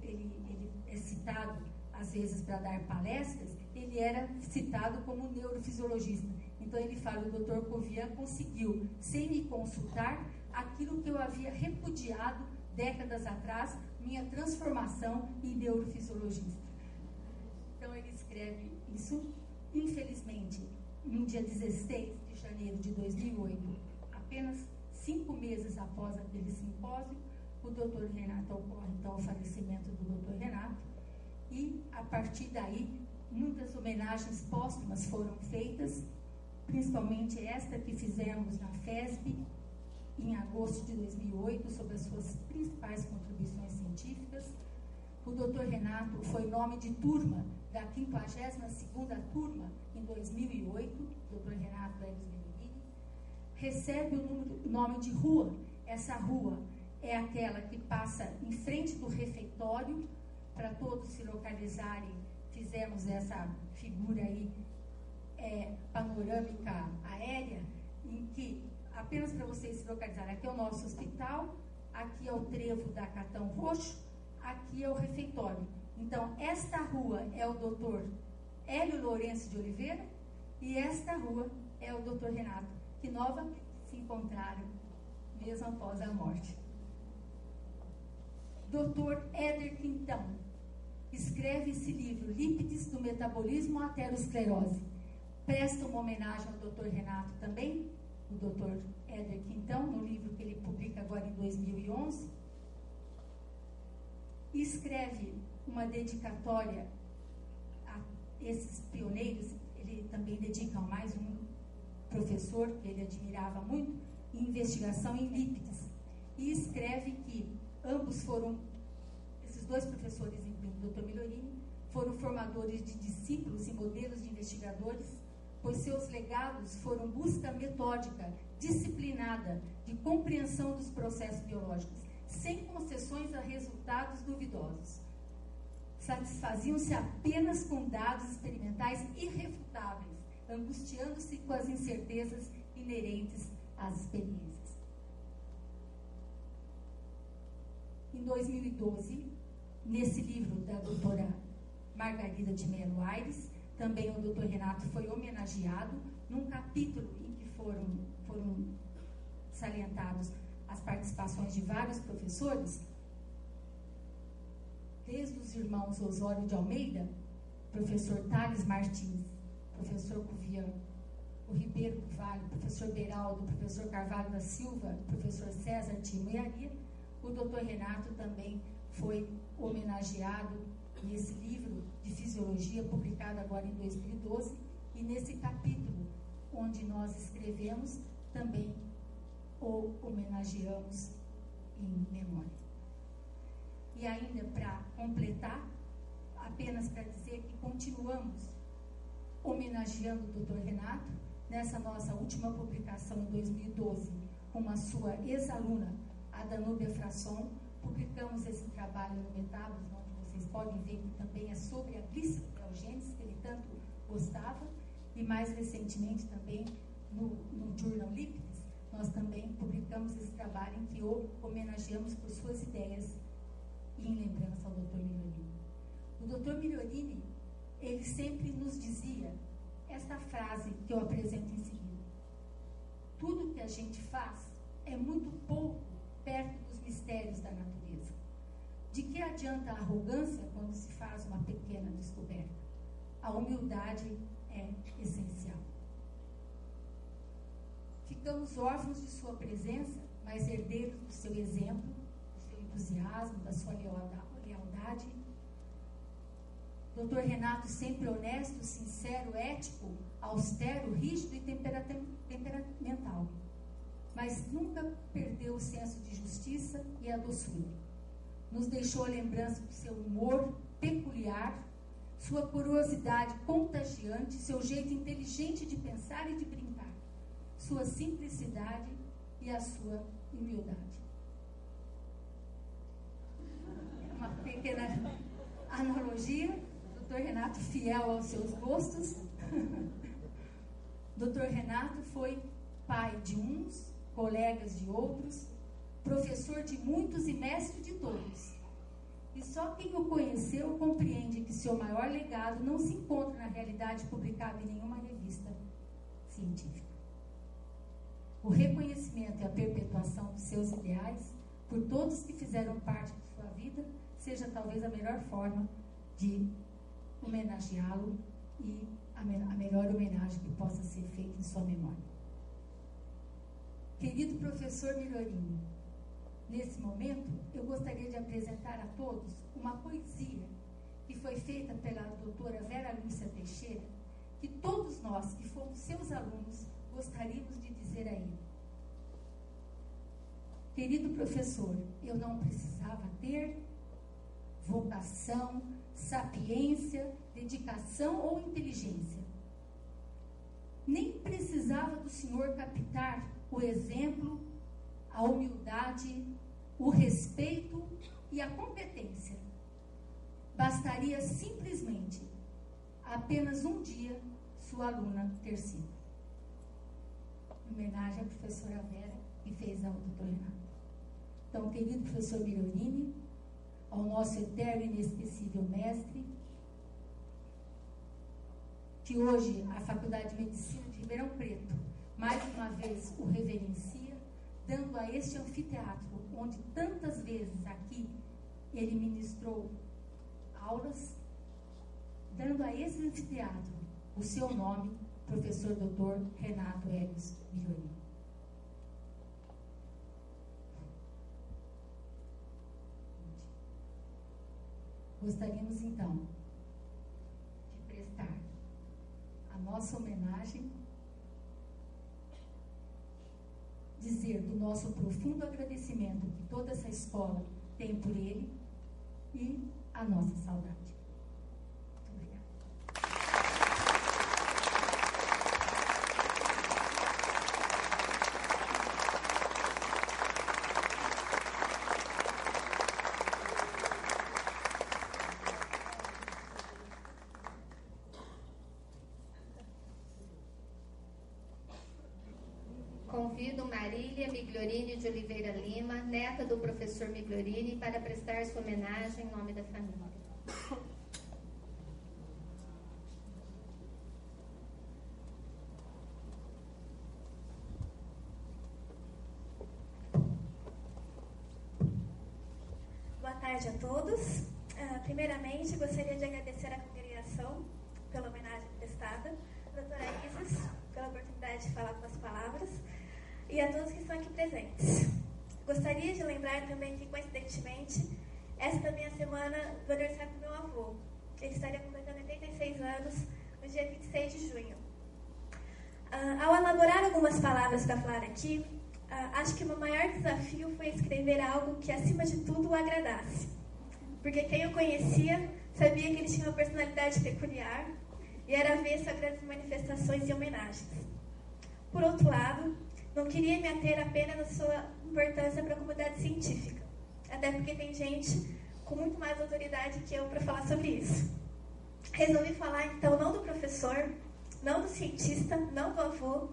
é citado, às vezes, para dar palestras, ele era citado como neurofisiologista. Então, ele fala, o doutor Cuvian conseguiu, sem me consultar, aquilo que eu havia repudiado décadas atrás, minha transformação em neurofisiologista. Então, ele escreve isso. Infelizmente, no dia 16 de janeiro de 2008, apenas 5 meses após aquele simpósio, o doutor Renato ocorre, então, o falecimento do doutor Renato, e, a partir daí, muitas homenagens póstumas foram feitas, principalmente esta que fizemos na FESP, em agosto de 2008, sobre as suas principais contribuições científicas. O Dr. Renato foi nome de turma da 52ª turma em 2008, Dr. Renato Eros Migliolini. Recebe o nome de rua. Essa rua é aquela que passa em frente do refeitório, para todos se localizarem. Fizemos essa figura aí, panorâmica aérea, em que, apenas para vocês se localizarem, aqui é o nosso hospital, aqui é o trevo da Catão Roxo, aqui é o refeitório. Então, esta rua é o doutor Hélio Lourenço de Oliveira, e esta rua é o doutor Renato, que novamente se encontraram, mesmo após a morte. Dr. Éder Quintão escreve esse livro, Lípides do Metabolismo à Aterosclerose. Presta uma homenagem ao Dr. Renato também, o Dr. Éder Quintão, no livro que ele publica agora em 2011. E escreve uma dedicatória a esses pioneiros. Ele também dedica a mais um professor que ele admirava muito, em investigação em lípides. E escreve que ambos foram, esses dois professores, incluindo o Dr. Migliorini, foram formadores de discípulos e modelos de investigadores, pois seus legados foram busca metódica, disciplinada, de compreensão dos processos biológicos, sem concessões a resultados duvidosos. Satisfaziam-se apenas com dados experimentais irrefutáveis, angustiando-se com as incertezas inerentes às experiências. Em 2012, nesse livro da doutora Margarida de Melo Aires, também o doutor Renato foi homenageado num capítulo em que foram salientados as participações de vários professores, desde os irmãos Osório de Almeida, professor Thales Martins, professor Cuvian, o Ribeiro do Vale, professor Beraldo, professor Carvalho da Silva, professor César Timoiaria. O doutor Renato também foi homenageado nesse livro de fisiologia, publicado agora em 2012, e nesse capítulo onde nós escrevemos, também o homenageamos em memória. E ainda para completar, apenas para dizer que continuamos homenageando o Dr. Renato nessa nossa última publicação em 2012, com a sua ex-aluna, a Danúbia Frasson. Publicamos esse trabalho no Metábolos, onde vocês podem ver que também é sobre a gliconeogênese, que ele tanto gostava, e mais recentemente também no Journal Lípides, nós também publicamos esse trabalho em que o homenageamos por suas ideias e em lembrança ao Dr. Migliorini. O Dr. Migliorini, ele sempre nos dizia esta frase que eu apresento em seguida: tudo que a gente faz é muito pouco perto dos mistérios da natureza. De que adianta a arrogância quando se faz uma pequena descoberta? A humildade é essencial. Ficamos órfãos de sua presença, mas herdeiros do seu exemplo, do seu entusiasmo, da sua lealdade. Dr. Renato, sempre honesto, sincero, ético, austero, rígido e temperamental, mas nunca perdeu o senso de justiça e a doçura. Nos deixou a lembrança do seu humor peculiar, sua curiosidade contagiante, seu jeito inteligente de pensar e de brincar, sua simplicidade e a sua humildade. Uma pequena analogia. Dr. Renato, fiel aos seus gostos. Dr. Renato foi pai de uns, colegas de outros, professor de muitos e mestre de todos. E só quem o conheceu compreende que seu maior legado não se encontra na realidade publicada em nenhuma revista científica. O reconhecimento e a perpetuação dos seus ideais por todos que fizeram parte de sua vida seja talvez a melhor forma de homenageá-lo e a melhor homenagem que possa ser feita em sua memória. Querido professor Migliorini, nesse momento eu gostaria de apresentar a todos uma poesia que foi feita pela doutora Vera Lúcia Teixeira, que todos nós que fomos seus alunos gostaríamos de dizer a ele: querido professor, eu não precisava ter vocação, sapiência, dedicação ou inteligência. Nem precisava do senhor captar o exemplo, a humildade, o respeito e a competência. Bastaria simplesmente apenas um dia sua aluna ter sido. Em homenagem à professora Vera, que fez ao doutor Renato. Então, querido professor Migliorini, ao nosso eterno e inesquecível mestre, que hoje a Faculdade de Medicina de Ribeirão Preto, mais uma vez, o reverencia, dando a este anfiteatro, onde tantas vezes aqui ele ministrou aulas, dando a esse anfiteatro o seu nome, professor Dr. Renato Helios Migliorini. Gostaríamos, então, de prestar a nossa homenagem, dizer do nosso profundo agradecimento que toda essa escola tem por ele e a nossa saudade. Convido Marília Migliorini de Oliveira Lima, neta do professor Migliorini, para prestar sua homenagem em nome da família. Boa tarde a todos. Primeiramente, gostaria de agradecer à congregação pela homenagem prestada, a doutora Isis, pela oportunidade de falar com as palavras, e a todos que estão aqui presentes. Gostaria de lembrar também que, coincidentemente, esta também é a semana do aniversário do meu avô. Ele estaria completando 86 anos no dia 26 de junho. Ao elaborar algumas palavras para falar aqui, acho que o meu maior desafio foi escrever algo que, acima de tudo, o agradasse. Porque quem o conhecia sabia que ele tinha uma personalidade peculiar e era avesso a grandes manifestações e homenagens. Por outro lado, não queria me ater apenas na sua importância para a comunidade científica, até porque tem gente com muito mais autoridade que eu para falar sobre isso. Resolvi falar, então, não do professor, não do cientista, não do avô,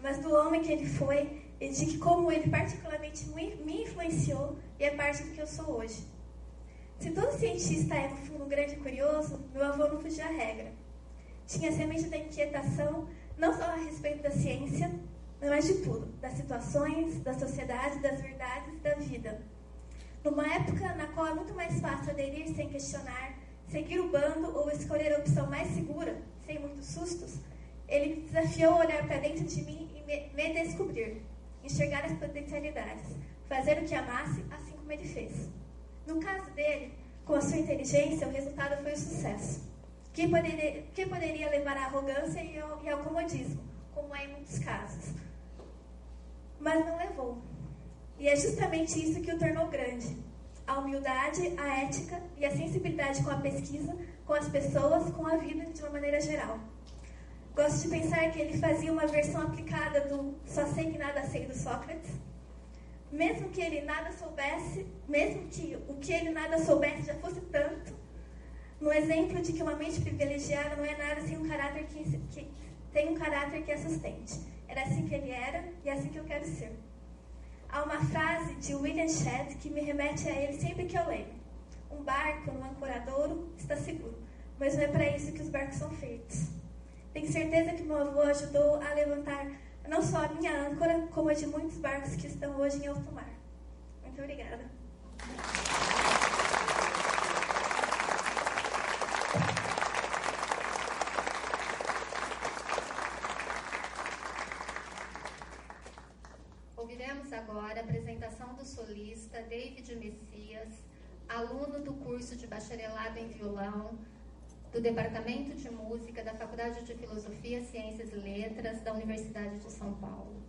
mas do homem que ele foi e de que como ele particularmente me influenciou e é parte do que eu sou hoje. Se todo cientista é, no fundo, um grande curioso, meu avô não fugia à regra. Tinha a semente da inquietação, não só a respeito da ciência, mas de tudo, das situações, da sociedade, das verdades e da vida. Numa época na qual é muito mais fácil aderir sem questionar, seguir o bando ou escolher a opção mais segura, sem muitos sustos, ele me desafiou a olhar para dentro de mim e me descobrir, enxergar as potencialidades, fazer o que amasse, assim como ele fez. No caso dele, com a sua inteligência, o resultado foi o sucesso, que poderia levar à arrogância e ao comodismo, como é em muitos casos. Mas não levou. E é justamente isso que o tornou grande. A humildade, a ética e a sensibilidade com a pesquisa, com as pessoas, com a vida de uma maneira geral. Gosto de pensar que ele fazia uma versão aplicada do só sei que nada sei do Sócrates. Mesmo que ele nada soubesse, mesmo que o que ele nada soubesse já fosse tanto, no exemplo de que uma mente privilegiada não é nada sem um caráter que tem um caráter que a sustente. Era assim que ele era e é assim que eu quero ser. Há uma frase de William Shedd que me remete a ele sempre que eu leio. Um barco no ancoradouro está seguro, mas não é para isso que os barcos são feitos. Tenho certeza que meu avô ajudou a levantar não só a minha âncora, como a de muitos barcos que estão hoje em alto mar. Muito obrigada. Ouviremos agora a apresentação do solista David Messias, aluno do curso de bacharelado em violão do Departamento de Música da Faculdade de Filosofia, Ciências e Letras da Universidade de São Paulo.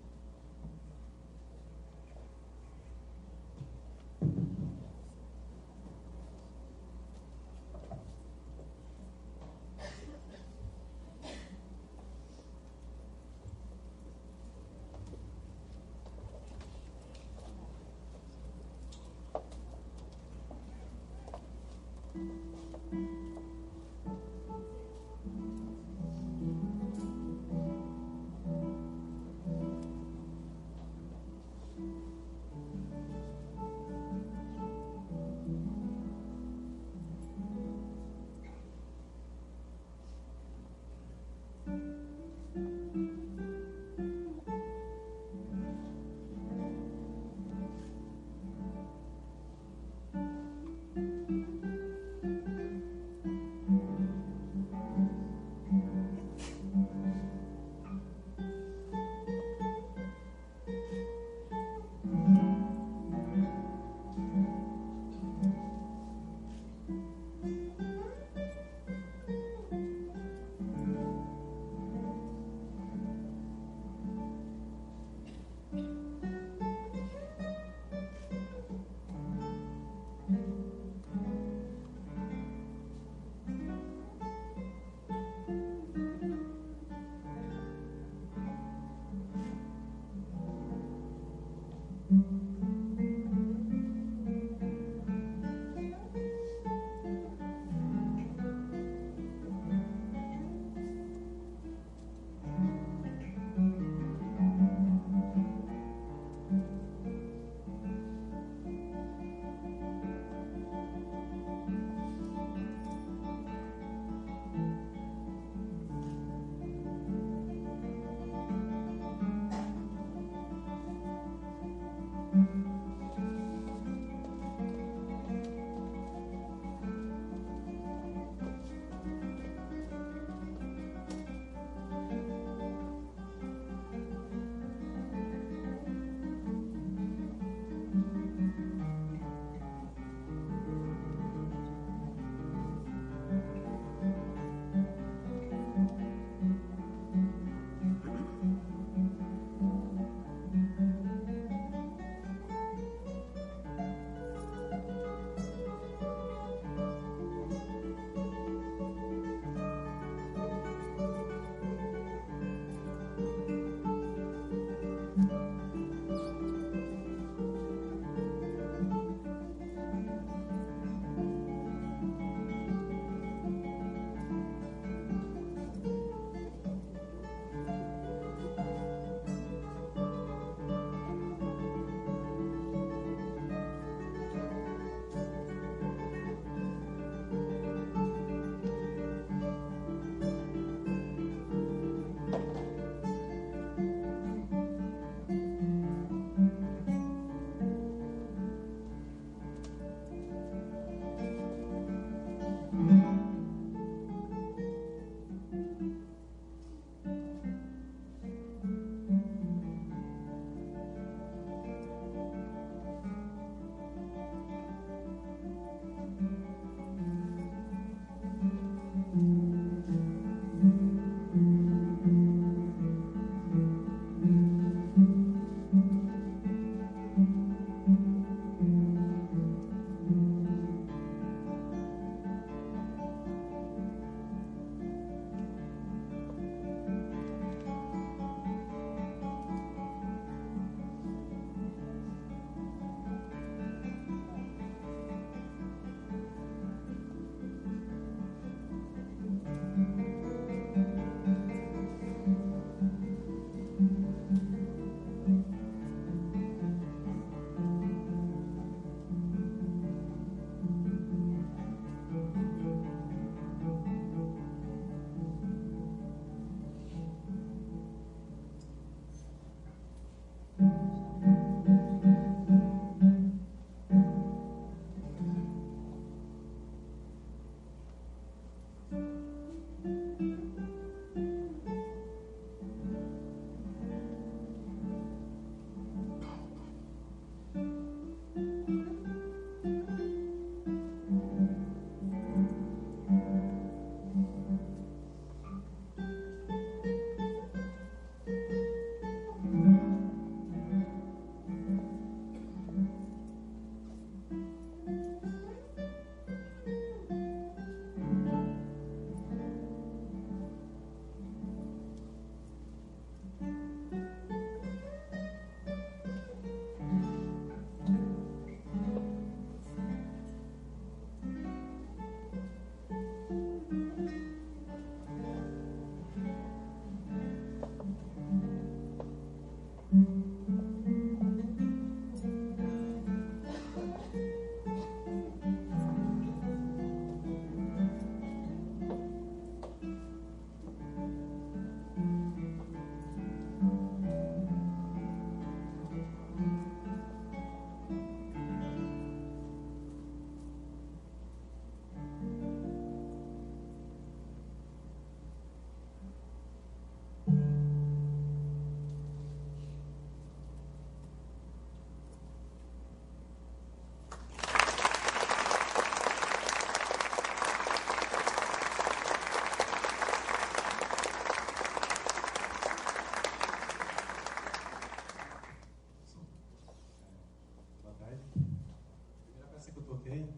toquei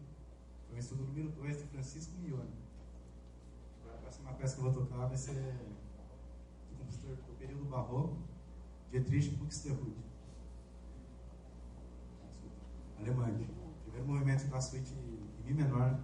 foi o estudo número 2 de Francisco Mignone. A próxima peça que eu vou tocar vai ser do compositor do período barroco, Dietrich Buxtehude, alemão. Primeiro movimento da suíte em Mi menor.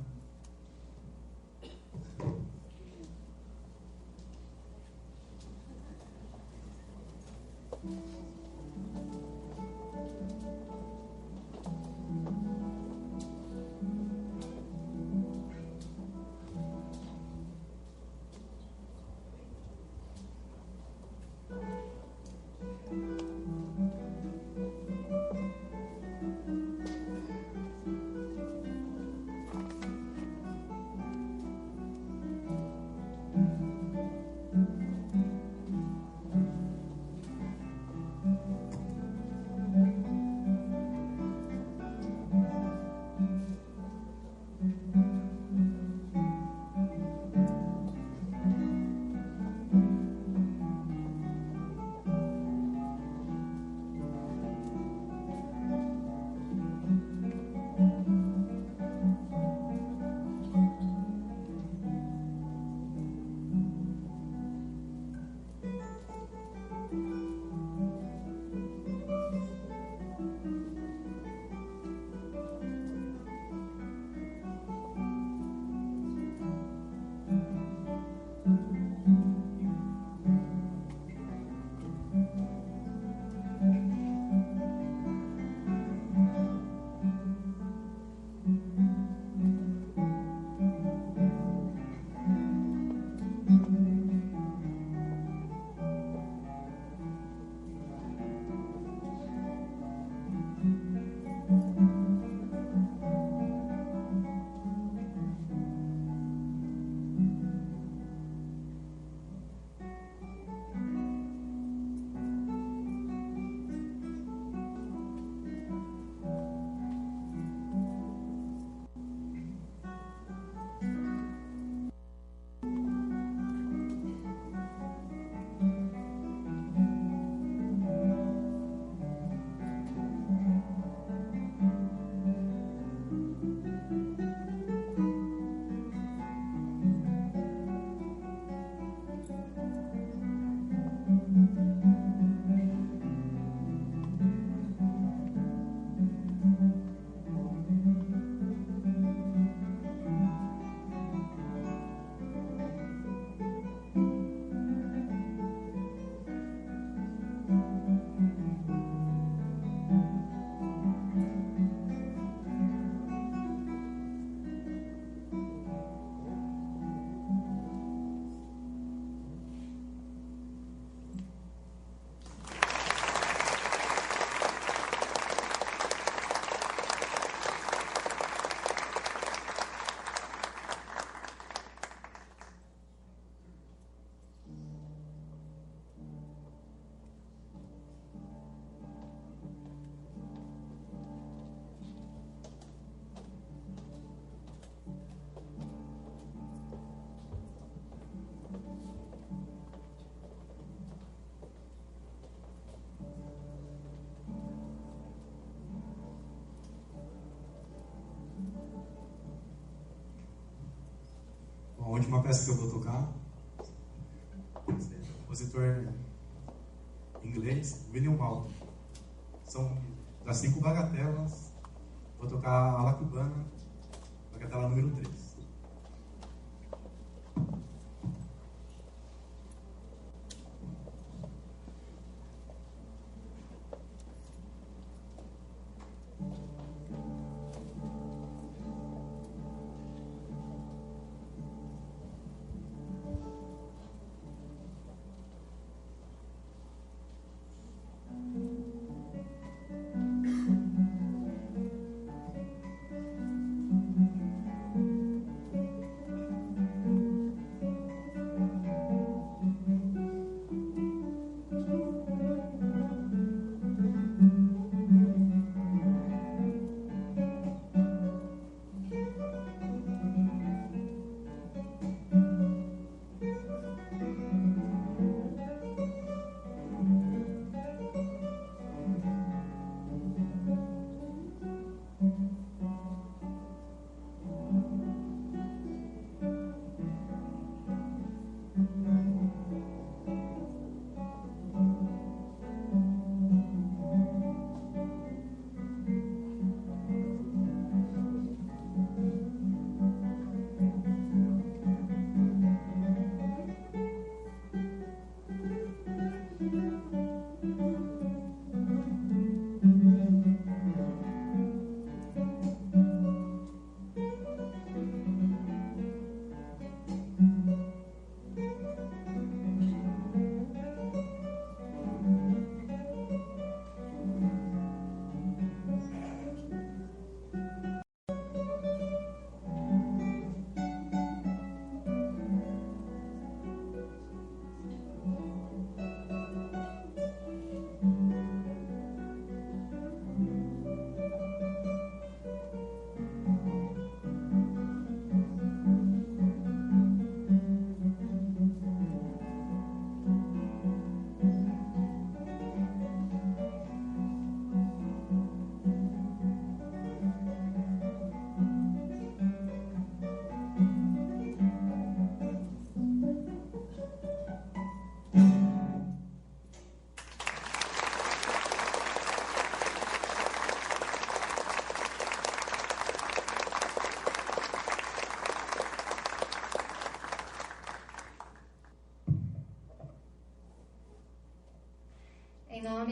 A última peça que eu vou tocar é do compositor inglês William Walton. São das 5 bagatelas. Vou tocar a La Cubana, bagatela número 3.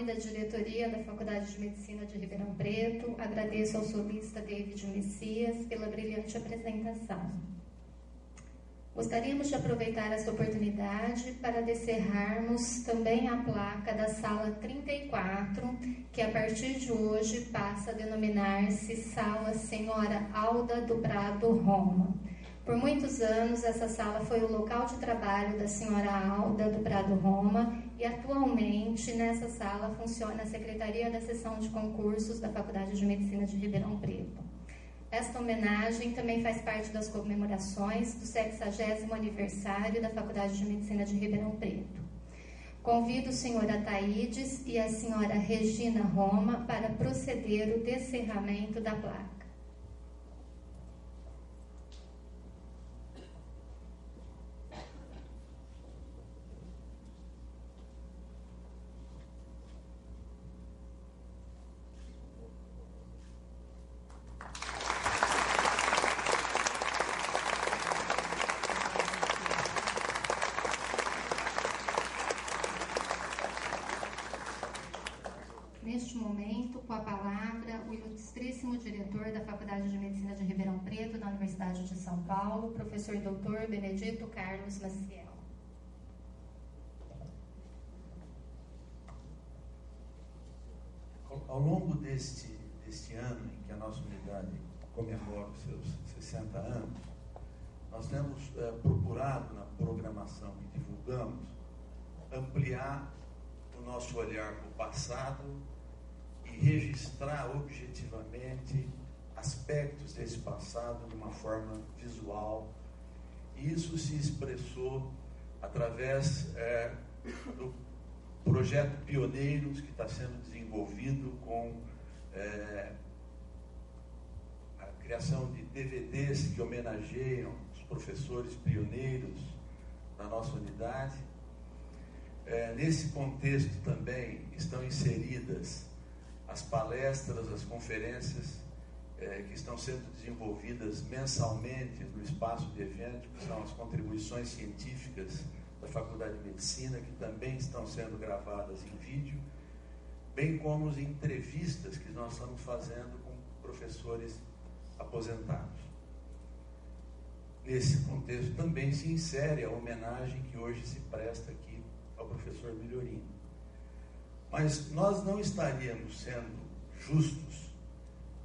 da diretoria da Faculdade de Medicina de Ribeirão Preto, agradeço ao solista David Messias pela brilhante apresentação. Gostaríamos de aproveitar essa oportunidade para descerrarmos também a placa da Sala 34, que a partir de hoje passa a denominar-se Sala Senhora Alda do Prado Roma. Por muitos anos, essa sala foi o local de trabalho da Senhora Alda do Prado Roma e atualmente nessa sala funciona a Secretaria da Seção de Concursos da Faculdade de Medicina de Ribeirão Preto. Esta homenagem também faz parte das comemorações do 60º aniversário da Faculdade de Medicina de Ribeirão Preto. Convido o senhor Ataídes e a senhora Regina Roma para proceder o descerramento da placa. Neste momento, com a palavra, o ilustríssimo diretor da Faculdade de Medicina de Ribeirão Preto, da Universidade de São Paulo, professor doutor Benedito Carlos Maciel. Ao longo deste ano em que a nossa unidade comemora os seus 60 anos, nós temos procurado, na programação que divulgamos, ampliar o nosso olhar para o passado e registrar objetivamente aspectos desse passado de uma forma visual. E isso se expressou através do projeto Pioneiros, que está sendo desenvolvido com a criação de DVDs que homenageiam os professores pioneiros da nossa unidade. Nesse contexto também estão inseridas as palestras, as conferências que estão sendo desenvolvidas mensalmente no espaço de evento, que são as contribuições científicas da Faculdade de Medicina, que também estão sendo gravadas em vídeo, bem como as entrevistas que nós estamos fazendo com professores aposentados. Nesse contexto também se insere a homenagem que hoje se presta aqui ao professor Migliorini. Mas nós não estaríamos sendo justos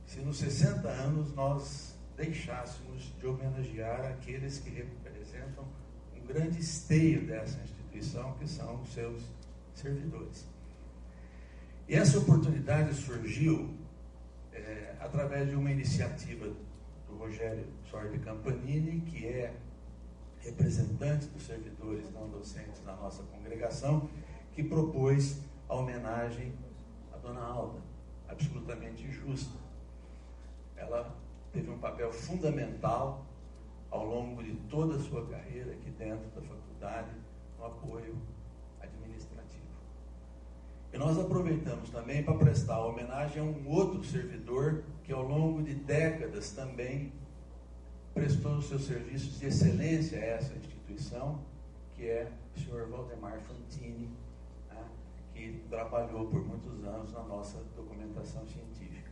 se nos 60 anos nós deixássemos de homenagear aqueles que representam um grande esteio dessa instituição, que são os seus servidores. E essa oportunidade surgiu através de uma iniciativa do Rogério Sordi Campanini, que é representante dos servidores não docentes na nossa congregação, que propôs a homenagem à Dona Alda, absolutamente justa. Ela teve um papel fundamental ao longo de toda a sua carreira aqui dentro da faculdade, no apoio administrativo. E nós aproveitamos também para prestar homenagem a um outro servidor que ao longo de décadas também prestou os seus serviços de excelência a essa instituição, que é o senhor Valdemar Fantini, que trabalhou por muitos anos na nossa documentação científica,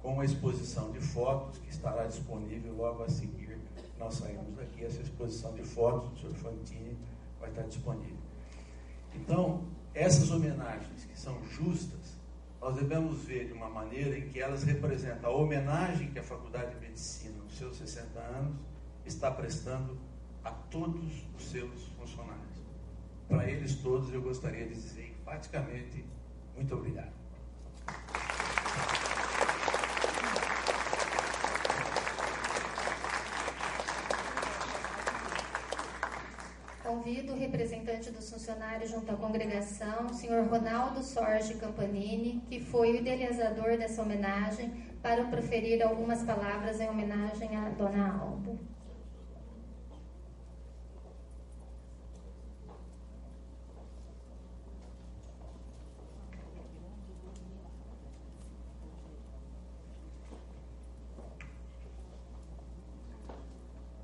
com uma exposição de fotos que estará disponível logo a seguir que nós saímos daqui. Essa exposição de fotos do senhor Fantini vai estar disponível. Então, essas homenagens que são justas, nós devemos ver de uma maneira em que elas representam a homenagem que a Faculdade de Medicina, nos seus 60 anos, está prestando a todos os seus funcionários. Para eles todos, eu gostaria de dizer enfaticamente, muito obrigado. Convido o representante dos funcionários junto à congregação, o senhor Ronaldo Sordi Campanini, que foi o idealizador dessa homenagem, para proferir algumas palavras em homenagem à Dona Alda.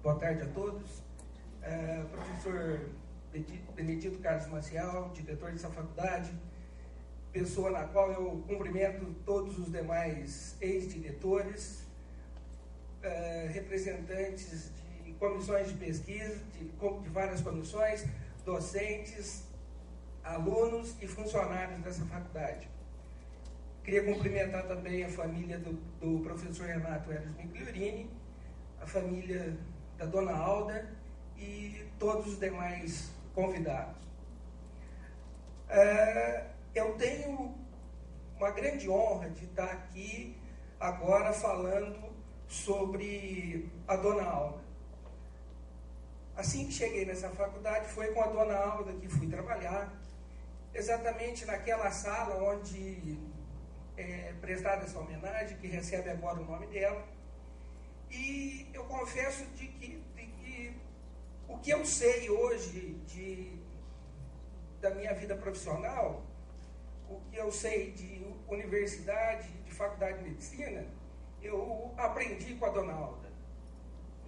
Boa tarde a todos. Professor Benedito Carlos Maciel, diretor dessa faculdade, pessoa na qual eu cumprimento todos os demais ex-diretores, representantes de comissões de pesquisa, de várias comissões, docentes, alunos e funcionários dessa faculdade. Queria cumprimentar também a família do professor Renato Eros Migliorini, a família da dona Alda e todos os demais convidados. Eu tenho uma grande honra de estar aqui agora falando sobre a dona Alda. Assim que cheguei nessa faculdade, foi com a dona Alda que fui trabalhar, exatamente naquela sala onde é prestada essa homenagem, que recebe agora o nome dela. E eu confesso de que o que eu sei hoje da minha vida profissional, o que eu sei de universidade, de faculdade de medicina, eu aprendi com a dona Alda.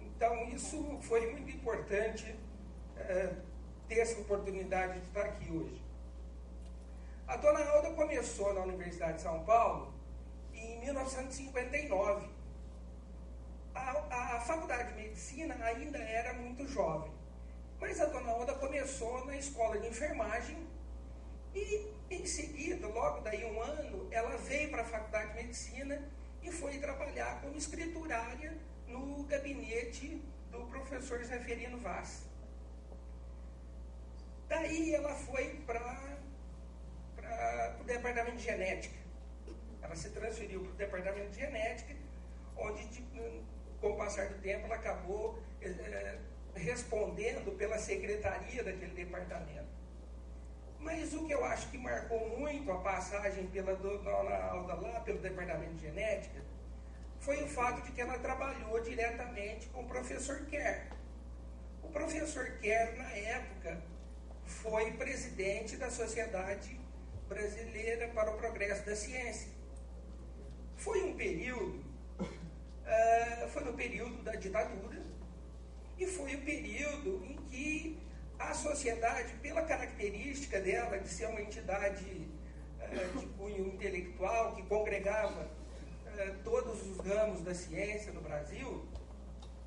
Então, isso foi muito importante, ter essa oportunidade de estar aqui hoje. A dona Alda começou na Universidade de São Paulo em 1959. A faculdade de medicina ainda era muito jovem, mas a dona Alda começou na escola de enfermagem e, em seguida, logo daí um ano, ela veio para a faculdade de medicina e foi trabalhar como escriturária no gabinete do professor Zeferino Vaz. Daí ela foi para o departamento de genética. Ela se transferiu para o departamento de genética, onde, com o passar do tempo, ela acabou respondendo pela secretaria daquele departamento. Mas o que eu acho que marcou muito a passagem pela dona Alda lá, pelo departamento de genética, foi o fato de que ela trabalhou diretamente com o professor Kerr. O professor Kerr, na época, foi presidente da Sociedade Brasileira para o Progresso da Ciência. Foi no período da ditadura, e foi o período em que a sociedade, pela característica dela de ser uma entidade de cunho intelectual, que congregava todos os ramos da ciência no Brasil,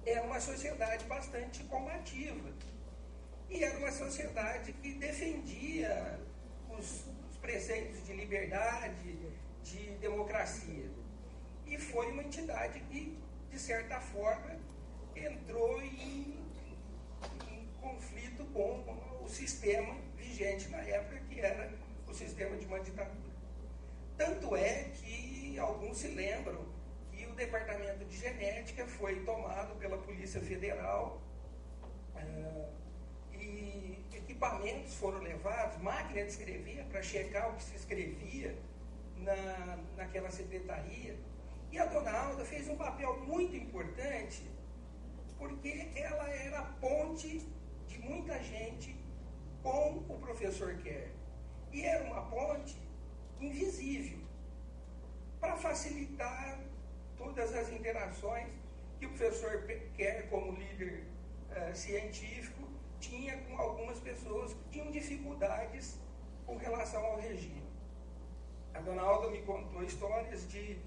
era uma sociedade bastante combativa. E era uma sociedade que defendia os preceitos de liberdade, de democracia. E foi uma entidade que, de certa forma, entrou em conflito com o sistema vigente na época, que era o sistema de uma ditadura. Tanto é que alguns se lembram que o departamento de genética foi tomado pela Polícia Federal, e equipamentos foram levados, máquina de escrever, para checar o que se escrevia naquela secretaria. E a dona Alda fez um papel muito importante, porque ela era a ponte de muita gente com o professor Kerr. E era uma ponte invisível, para facilitar todas as interações que o professor Kerr, como líder científico, tinha com algumas pessoas que tinham dificuldades com relação ao regime. A dona Alda me contou histórias de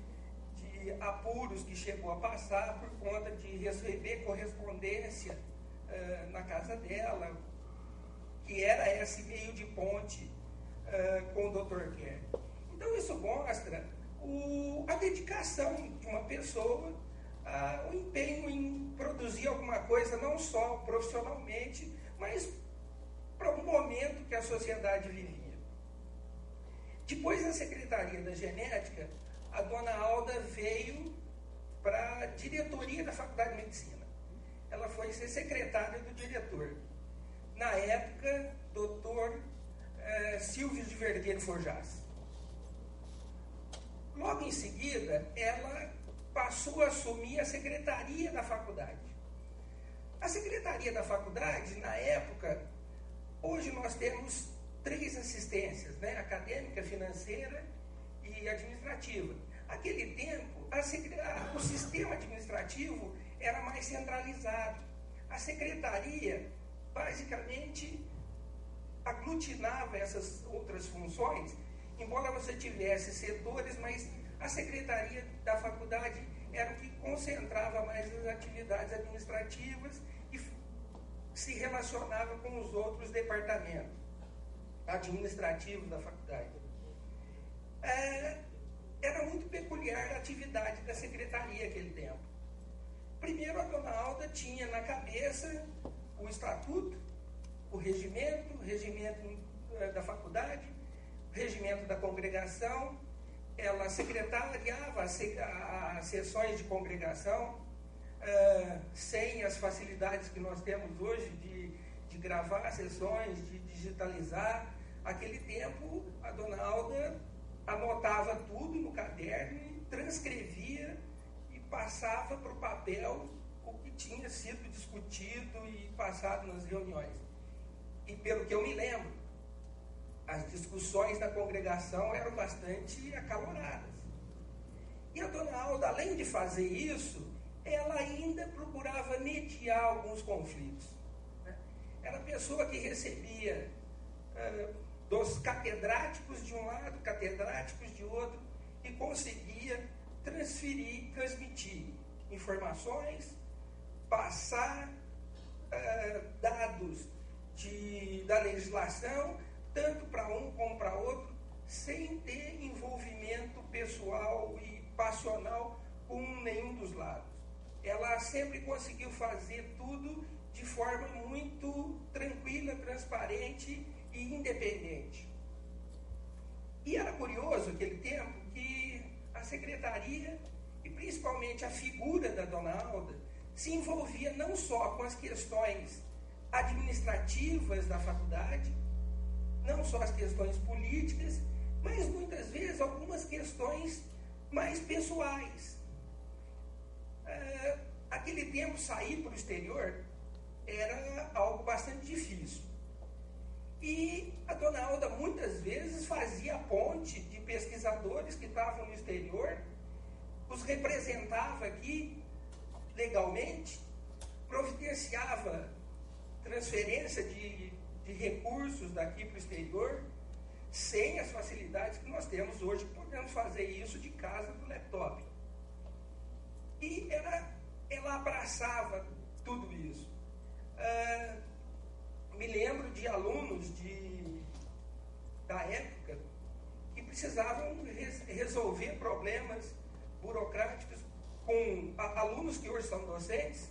apuros que chegou a passar por conta de receber correspondência na casa dela, que era esse meio de ponte com o Dr. Kerr. Então isso mostra a dedicação de uma pessoa, o empenho em produzir alguma coisa, não só profissionalmente, mas para um momento que a sociedade vivia. Depois da Secretaria da Genética, a dona Alda veio para a diretoria da Faculdade de Medicina. Ela foi ser secretária do diretor. Na época, Dr. Silvio de Vergueiro Forjás. Logo em seguida, ela passou a assumir a secretaria da faculdade. A secretaria da faculdade, na época, hoje nós temos 3 assistências, né? Acadêmica, financeira e administrativa. Naquele tempo, o sistema administrativo era mais centralizado. A secretaria, basicamente, aglutinava essas outras funções embora você tivesse setores, mas a secretaria da faculdade era o que concentrava mais as atividades administrativas e se relacionava com os outros departamentos administrativos da faculdade. Era muito peculiar a atividade da secretaria naquele tempo. Primeiro, a dona Alda tinha na cabeça o estatuto, o regimento da faculdade, o regimento da congregação. Ela secretariava as sessões de congregação, sem as facilidades que nós temos hoje de gravar sessões, de digitalizar. Aquele tempo, a dona Alda anotava tudo no caderno e transcrevia e passava para o papel o que tinha sido discutido e passado nas reuniões. E pelo que eu me lembro, as discussões da congregação eram bastante acaloradas. E a dona Alda, além de fazer isso, ela ainda procurava mediar alguns conflitos. Era a pessoa que recebia dos catedráticos de um lado, catedráticos de outro, e conseguia transmitir informações, passar dados da legislação, tanto para um como para outro, sem ter envolvimento pessoal e passional com nenhum dos lados. Ela sempre conseguiu fazer tudo de forma muito tranquila, transparente e independente. E era curioso aquele tempo que a secretaria, e principalmente a figura da dona Alda, se envolvia não só com as questões administrativas da faculdade, não só as questões políticas, mas muitas vezes algumas questões mais pessoais. Aquele tempo, sair para o exterior era algo bastante difícil. E a dona Alda muitas vezes fazia ponte de pesquisadores que estavam no exterior, os representava aqui legalmente, providenciava transferência de recursos daqui para o exterior, sem as facilidades que nós temos hoje, podemos fazer isso de casa do laptop. E ela abraçava tudo isso. Me lembro de alunos da época que precisavam resolver problemas burocráticos com alunos que hoje são docentes.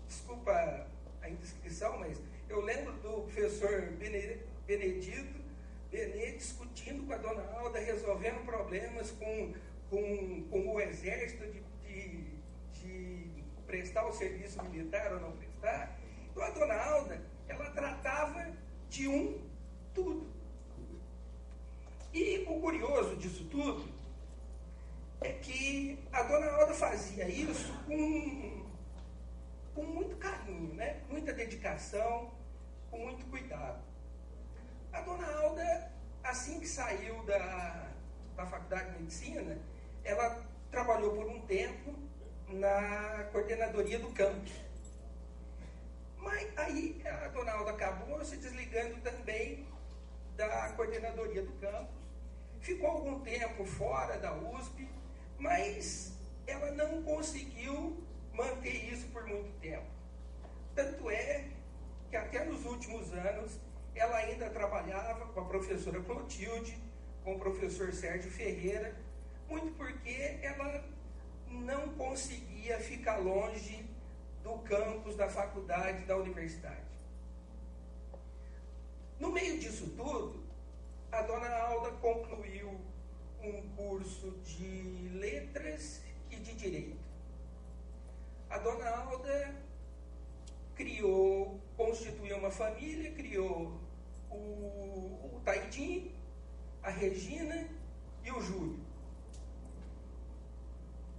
Desculpa a indiscrição, mas eu lembro do professor Benedito discutindo com a dona Alda, resolvendo problemas com o exército de prestar o serviço militar ou não prestar. Então a dona Alda, ela tratava de tudo. E o curioso disso tudo é que a dona Alda fazia isso com muito carinho, né? Muita dedicação, com muito cuidado. A dona Alda, assim que saiu da Faculdade de Medicina, ela trabalhou por um tempo na coordenadoria do campus. Mas aí a dona Alda acabou se desligando também da coordenadoria do campus, ficou algum tempo fora da USP, mas ela não conseguiu manter isso por muito tempo. Tanto é que até nos últimos anos ela ainda trabalhava com a professora Clotilde, com o professor Sérgio Ferreira, muito porque ela não conseguia ficar longe do campus da faculdade, da universidade. No meio disso tudo, a dona Alda concluiu um curso de letras e de direito. A dona Alda constituiu uma família, criou o Taidim, a Regina e o Júlio.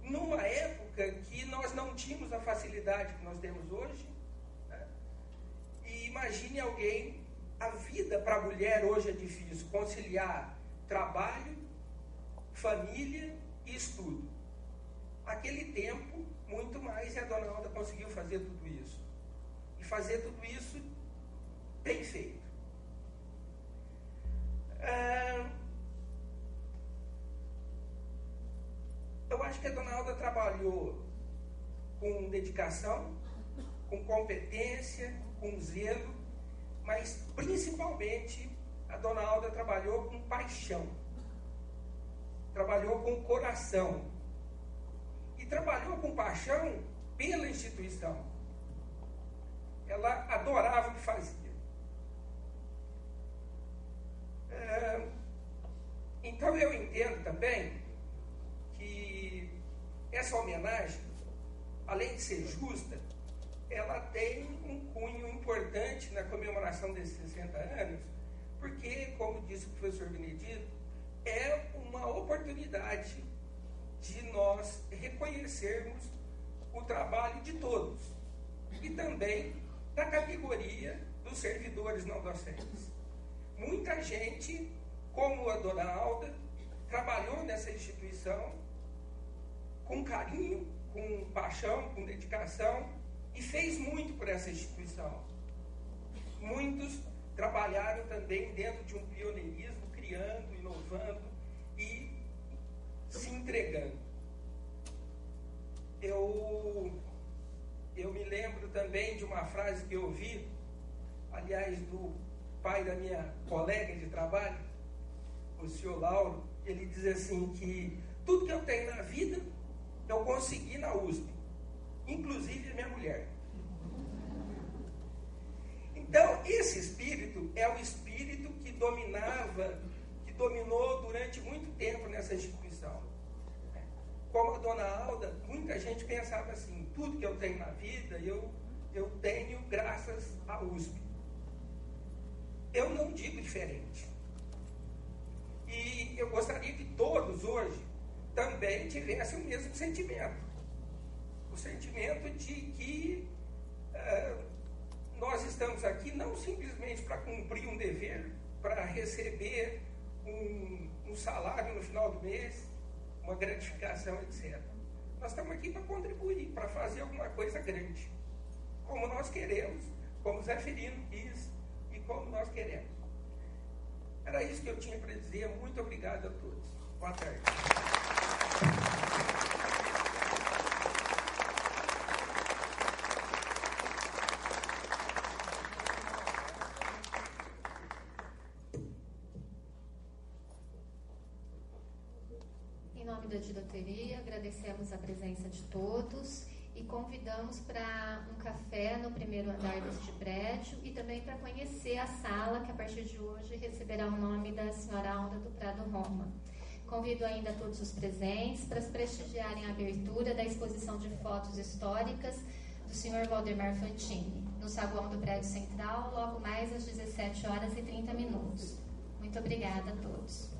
Numa época que nós não tínhamos a facilidade que nós temos hoje, né? E imagine alguém, a vida para a mulher hoje é difícil, conciliar trabalho, família e estudo. Aquele tempo, muito mais, e a dona Alda conseguiu fazer tudo isso. E fazer tudo isso bem feito. trabalhou com dedicação, com competência, com zelo, mas principalmente a dona Alda trabalhou com paixão, trabalhou com coração e trabalhou com paixão pela instituição. Ela adorava o que fazia. Então eu entendo também que essa homenagem, além de ser justa, ela tem um cunho importante na comemoração desses 60 anos, porque, como disse o professor Benedito, é uma oportunidade de nós reconhecermos o trabalho de todos e também da categoria dos servidores não docentes. Muita gente, como a dona Alda, trabalhou nessa instituição com carinho, com paixão, com dedicação e fez muito por essa instituição. Muitos trabalharam também dentro de um pioneirismo, criando, inovando e se entregando. Eu me lembro também de uma frase que eu ouvi, aliás, do pai da minha colega de trabalho, o senhor Lauro. Ele diz assim que tudo que eu tenho na vida eu consegui na USP, inclusive a minha mulher. Então, esse espírito é o espírito que dominou durante muito tempo nessa instituição. Como a dona Alda, muita gente pensava assim, tudo que eu tenho na vida, eu tenho graças à USP. Eu não digo diferente. E eu gostaria que todos hoje também tivessem o mesmo sentimento. O sentimento de que nós estamos aqui não simplesmente para cumprir um dever, para receber um salário no final do mês, uma gratificação, etc. Nós estamos aqui para contribuir, para fazer alguma coisa grande, como nós queremos, como Zé Ferino quis e como nós queremos. Era isso que eu tinha para dizer. Muito obrigado a todos. Boa tarde. Em nome da diretoria, agradecemos a presença de todos e convidamos para um café no primeiro andar deste prédio e também para conhecer a sala que a partir de hoje receberá o nome da senhora Alda do Prado Roma. Convido ainda todos os presentes para prestigiarem a abertura da exposição de fotos históricas do senhor Valdemar Fantini, no saguão do prédio central, logo mais às 17h30. Muito obrigada a todos.